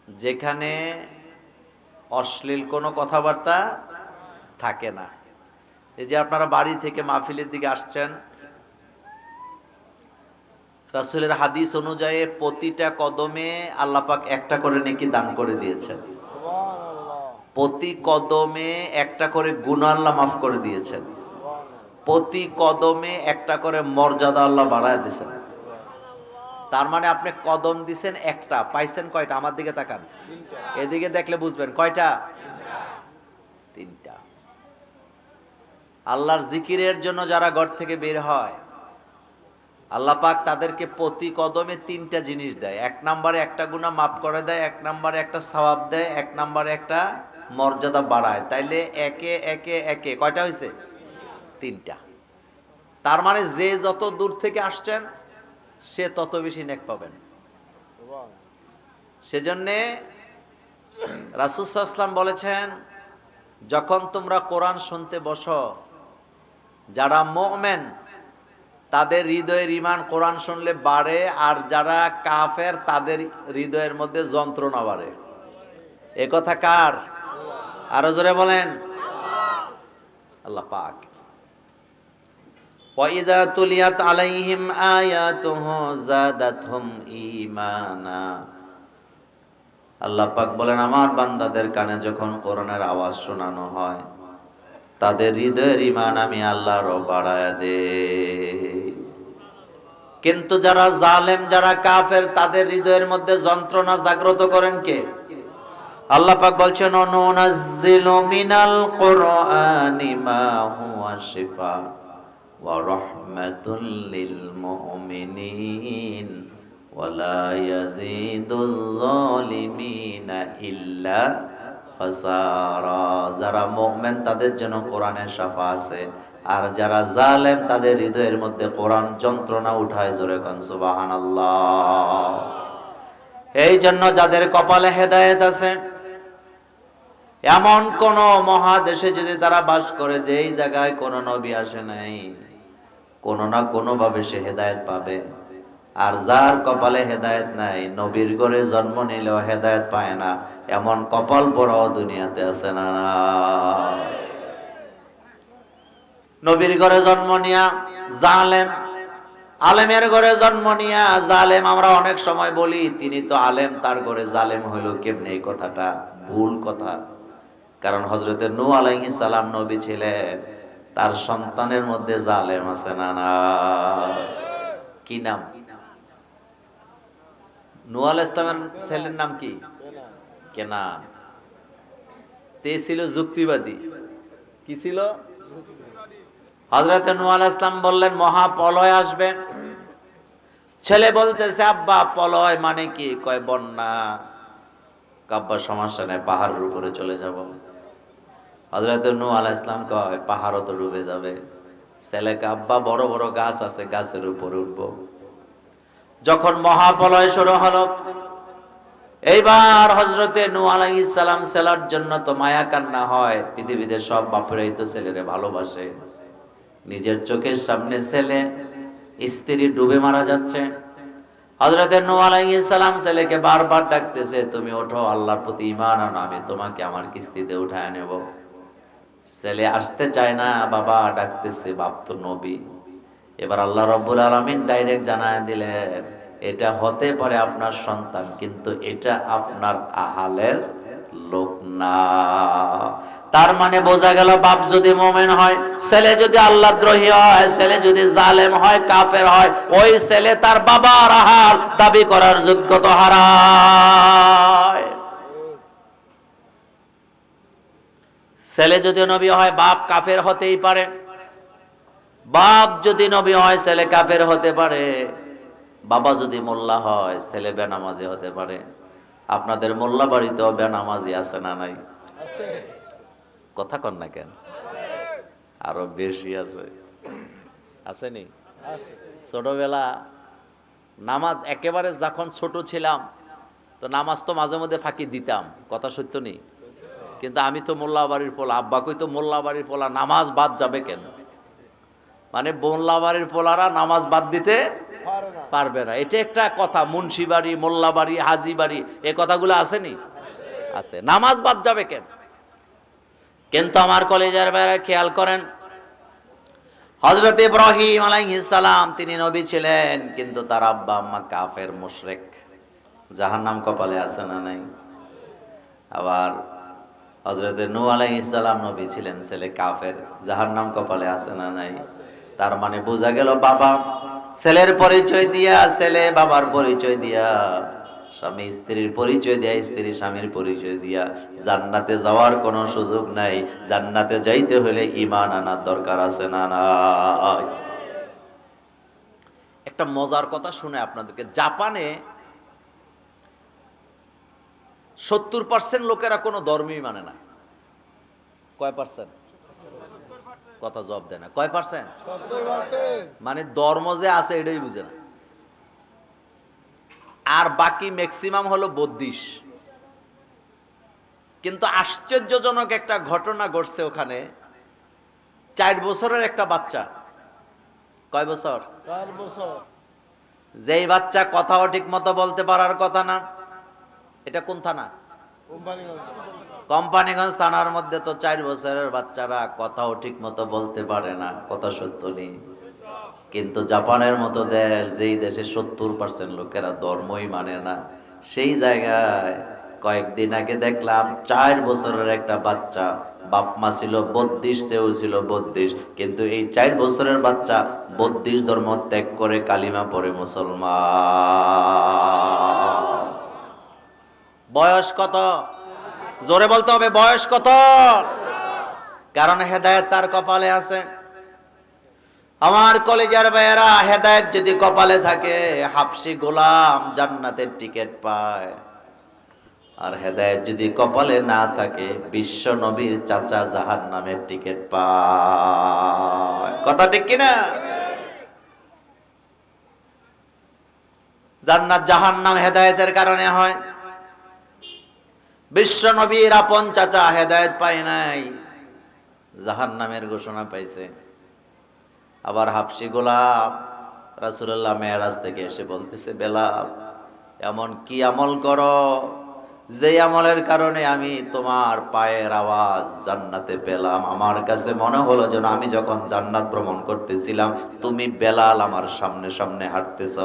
যেখানে অশ্লীল কোনো কথাবার্তা থাকে না। এই যে আপনারা বাড়ি থেকে মাহফিলের দিকে আসছেন, রাসূলের হাদিস অনুযায়ী প্রতিটা কদমে আল্লাহ পাক একটা করে নেকি দান করে দিয়েছেন। প্রতি কদমে একটা করে গুনাহ আল্লাহ মাফ করে দিয়েছেন। প্রতি কদমে একটা করে মর্যাদা আল্লাহ বাড়ায় দিয়েছেন। তার মানে আপনি কদম দিছেন একটা, পাইছেন কয়টা? আমার দিকে তাকান, এদিকে দেখলে বুঝবেন কয়টা? 3টা। আল্লাহর জিকিরের জন্য যারা ঘর থেকে বের হয়, আল্লাহ পাক তাদেরকে প্রতি কদমে 3টা জিনিস দেয়। 1 নম্বরে একটা গুনাহ মাফ করে দেয়, 1 নম্বরে একটা সওয়াব দেয়, 1 নম্বরে একটা মর্যাদা বাড়ায়। তাইলে একে একে একে কয়টা হয়েছে? 3টা। তার মানে যে যত দূর থেকে আসছেন সে তত বেশি নেক পাবেন। সেজন্যে রাসূল সাল্লাল্লাহু আলাইহি ওয়াসাল্লাম বলেছেন, যখন তোমরা কোরআন শুনতে বসো, যারা মুমিন তাদের হৃদয়ের ঈমান কোরআন শুনলে বাড়ে, আর যারা কাফের তাদের হৃদয়ের মধ্যে যন্ত্রণা বাড়ে। এ কথা কার? আরো জোরে বলেন। আল্লাহ পাক। ওয়াইযা তুলিয়াত আলাইহিম আয়াতুহু যাদাতহুম ঈমানা। আল্লাহ পাক বলেন, আমার বান্দাদের কানে যখন কোরআনের আওয়াজ শোনানো হয় তাদের হৃদয়ের ঈমান আমি আল্লাহরও বাড়ায়া দেই। কিন্তু যারা জালেম, যারা কাফের, তাদের হৃদয়ের মধ্যে যন্ত্রণা জাগ্রত করেন কে? আল্লাহ পাক বলছেন, অনুনাজ্জিলু মিনাল কুরআনি মা হুয়া শিফা ওয়া রাহমাতুল লিল মুমিনিন ওয়া লা ইয়াজিদুল যালিমিনা ইল্লা খাসারা। যারা মুমিন তাদের জন্য কোরআনের শাফা আছে, আর যারা জালেম তাদের হৃদয়ের মধ্যে কোরআন যন্ত্রণা উঠায়। জোরে কোন সুবহানাল্লাহ। এই জন্য যাদের কপালে হেদায়েত আছে এমন কোন মহাদেশে যদি তারা বাস করে যে এই জায়গায় কোন নবী আসে নাই, কোন না কোন ভাবে সে হেদায়েত পাবে। আর যার কপালে হেদায়েত নাই, নবীর ঘরে জন্ম নিলেও হেদায়েত পায় না, এমন কপাল পোড়াও দুনিয়াতে আছে না? নবীর ঘরে জন্ম নিয়া জালেম, আলেমের ঘরে জন্ম নিয়া জালেম। আমরা অনেক সময় বলি তিনি তো আলেম, তার ঘরে জালেম হইল কেমনে? এই কথাটা ভুল কথা। কারণ হযরতে নূহ আলাইহিস সালাম নবী ছিলেন, তার সন্তানের মধ্যে জালেম আছে না? না, কি নাম? নূহ আলাইহিস সালামের ছেলের নাম কি? কেনান। তে ছিল যুক্তিবাদী। কি ছিল? হযরতে নূহ আলাইহিস সালাম বললেন মহাপ্রলয় আসবে। ছেলে বলতেছে আব্বা প্রলয় মানে কি? কয় বন্যা। আব্বা সমস্যা নেই, পাহাড়ের উপরে চলে যাব। হযরতে নূহ আলাইহিস সালাম কয় পাহাড়ও তো ডুবে যাবে। ছেলেকে আব্বা বড় বড় গাছ আছে, গাছের উপরে উঠবো। যখন মহাপ্রলয় শুরু হলো, এইবার হযরতে নূহ আলাইহিস সালাম ছেলের জন্য তো মায়া কান্না হয়। পৃথিবীতে সব বাপেরাই তো ছেলেরে ভালোবাসে। নিজের চোখের সামনে ছেলে, স্ত্রী ডুবে মারা যাচ্ছে। হযরতে নূহ আলাইহিস সালাম ছেলেকে বারবার ডাকতেছে, তুমি ওঠো, আল্লাহর প্রতি ঈমান আনো, আমি তোমাকে আমার কিস্তিতে উঠায় নেব। ছেলে আসতে চায় না, বাবা ডাকতেছে, বাপ তো নবী। এবার আল্লাহ রাব্বুল আলামিন ডাইরেক্ট জানায় দিলেন, এটা হতে পারে আপনার সন্তান, কিন্তু এটা আপনার আহালের লোক না। তার মানে বোঝা গেল, বাপ যদি মুমিন হয়, ছেলে যদি আল্লাহদ্রোহী হয়, ছেলে যদি জালেম হয়, কাফের হয়, ওই ছেলে তার বাবার আহাল দাবি করার যোগ্যতা হারায়। ছেলে যদি নবী হয়, বাপ কাফের হতেই পারে। বাপ যদি নবী হয়, ছেলে কাফের হতে পারে। বাবা যদি মোল্লা হয়, ছেলে বেনামাজি হতে পারে। আপনাদের মোল্লা বাড়িতেও বেনামাজি আছে না নাই? কথা কন না কেন? আরো বেশি আছে। আসেনি? ছোটবেলা নামাজ একেবারে যখন ছোট ছিলাম, তো নামাজ তো মাঝে মধ্যে ফাঁকি দিতাম, কথা সত্য নেই? কিন্তু আমি তো মোল্লা বাড়ির পোলা, আব্বা কই তো মোল্লা বাড়ির পোলা, নামাজ বাদ যাবে কেন? মানে মোল্লা বাড়ির পোলারা নামাজ বাদ দিতে পারবে না, এটা একটা কথা। মুন্সি বাড়ি, মোল্লা বাড়ি, হাজি বাড়ি, এই কথাগুলো আসেনি? আছে। নামাজ বাদ যাবে কেন? কিন্তু আমার কলেজের বাইরে খেয়াল করেন, হযরত ইব্রাহিম আলাইহিস সালাম তিনি নবী ছিলেন, কিন্তু তার আব্বা আম্মা কাফের মুশরিক। জাহান্নাম কপালে আছে না নাই? আবার হযরত নূহ আলাইহিস সালাম নবী ছিলেন, ছেলে কাফের, জাহান্নাম কপালে আছে না নাই? তার মানে বোঝা গেল, বাবা ছেলের পরিচয় দিয়া, ছেলে বাবার পরিচয় দিয়া, স্বামী স্ত্রীর পরিচয় দিয়া, স্ত্রী স্বামীর পরিচয় দিয়া জান্নাতে যাওয়ার কোনো সুযোগ নাই। জান্নাতে যাইতে হলে ঈমান আনার দরকার আছে না নাই? একটা মজার কথা শুনে আপনাদেরকে, জাপানে 70% লোকেরা কোনো ধর্মই মানে না। কয় পার্সেন্ট? কথা জবাব দেয় না। কয় পার্সেন্ট? মানে ধর্ম যে আছে এটাই বুঝে না। আর বাকি ম্যাক্সিমাম হলো বৌদ্ধিস। কিন্তু আশ্চর্যজনক একটা ঘটনা ঘটছে ওখানে। 4 বছরের একটা বাচ্চা। কয় বছর? 4 বছর। যেই বাচ্চা কথাও ঠিক মতো বলতে পারার কথা না। এটা কোন থানা? কোম্পানিগঞ্জ থানার মধ্যে তো 4 বছরের বাচ্চারা কথাও ঠিক মতো বলতে পারে না, কথা সত্য নেই? কিন্তু জাপানের মতো দেশ, যেই দেশে 70% লোকেরা ধর্মই মানে না, সেই জায়গায় কয়েকদিন আগে দেখলাম 4 বছরের একটা বাচ্চা, বাপ মা ছিল 32, সেও ছিল 32, কিন্তু এই 4 বছরের বাচ্চা 32 ধর্ম ত্যাগ করে কালিমা পড়ে মুসলমান। বয়স কত? জোরে বলতে হবে, বয়স কত? কারণ হেদায়েত তার কপালে আছে। আমার কলেজার ভাইয়েরা, হেদায়েত যদি কপালে থাকে, হাবশি গোলাম জান্নাতের টিকিট পায়। আর হেদায়েত যদি কপালে না থাকে, বিশ্ব নবীর চাচা জাহান্নামের টিকিট পায়। কথা ঠিক কিনা? জান্নাত জাহান্নাম হেদায়েতের কারণে হয়। বিশ্ব নবীর আপন চাচা হেদায়েত পায় নাই, জাহান্নামের ঘোষণা পাইছে। আবার হাবশী গোলাম রাসূলুল্লাহ মেরাজ থেকে এসে বলতেছে, বেলাল এমন কি আমল করো যে আমলের কারণে আমি তোমার পায়ের আওয়াজ জান্নাতে পেলাম। আমার কাছে মনে হলো যেন আমি যখন জান্নাত ভ্রমণ করতেছিলাম তুমি বেলাল আমার সামনে সামনে হাঁটতেছ।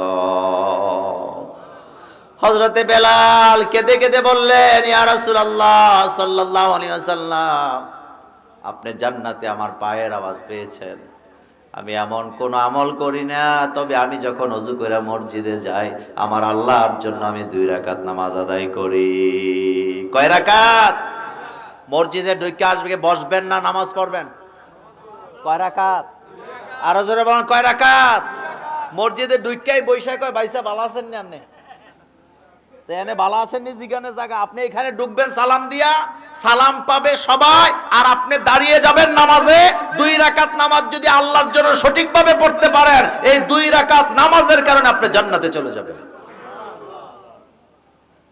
হযরতে বেলাল কেঁদে কেঁদে বললেন, ইয়া রাসূলুল্লাহ সাল্লাল্লাহু আলাইহি ওয়াসাল্লাম, আপনি জান্নাতে আমার পায়ের আওয়াজ পেয়েছেন। আমি এমন কোন আমল করি না, তবে আমি যখন ওযু করে মসজিদে যাই আমার আল্লাহর জন্য আমি 2 রাকাত নামাজ আদায় করি। কয় রাকাত? মসজিদে ঢুকে আসবে, বসবেন না নামাজ পড়বেন? কয় রাকাত? আরো জোরে বলেন, কয় রাকাত? মসজিদে ঢুকেই বৈশা কয়, ভাইসা ভালো আছেন না? আপনি এনে ভালো আছেন নি জিগানে জায়গা, আপনি এখানে ঢুকবেন সালাম দিয়া, সালাম পাবে সবাই, আর আপনি দাঁড়িয়ে যাবেন নামাজে। 2 রাকাত নামাজ যদি আল্লাহর জন্য সঠিকভাবে পড়তে পারেন, এই 2 রাকাত নামাজের কারণে আপনি জান্নাতে চলে যাবেন।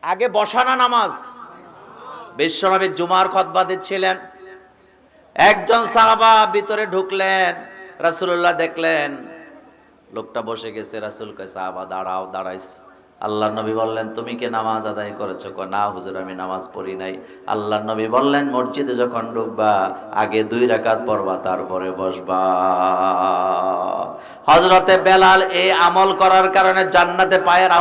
আগে বসানা নামাজ। বিশ্বনবী জুমার খুতবা দিচ্ছিলেন, একজন সাহাবা ভিতরে ঢুকলেন, রাসূলুল্লাহ দেখলেন লোকটা বসে গেছে। রাসূল কয়, সাহাবা দাঁড়াও। দাঁড়াইছে। আল্লাহর নবী বললেন, তুমি কি নামাজ আদায় করেছো? কয়, না হুজুর আমি নামাজ পড়ি নাই। আল্লাহর নবী বললেন, মসজিদে যখন ঢুকবা আগে 2 রাকাত পড়বা, তারপরে বসবা। হযরতে বেলাল এই আমল করার কারণে জান্নাতে পায়ের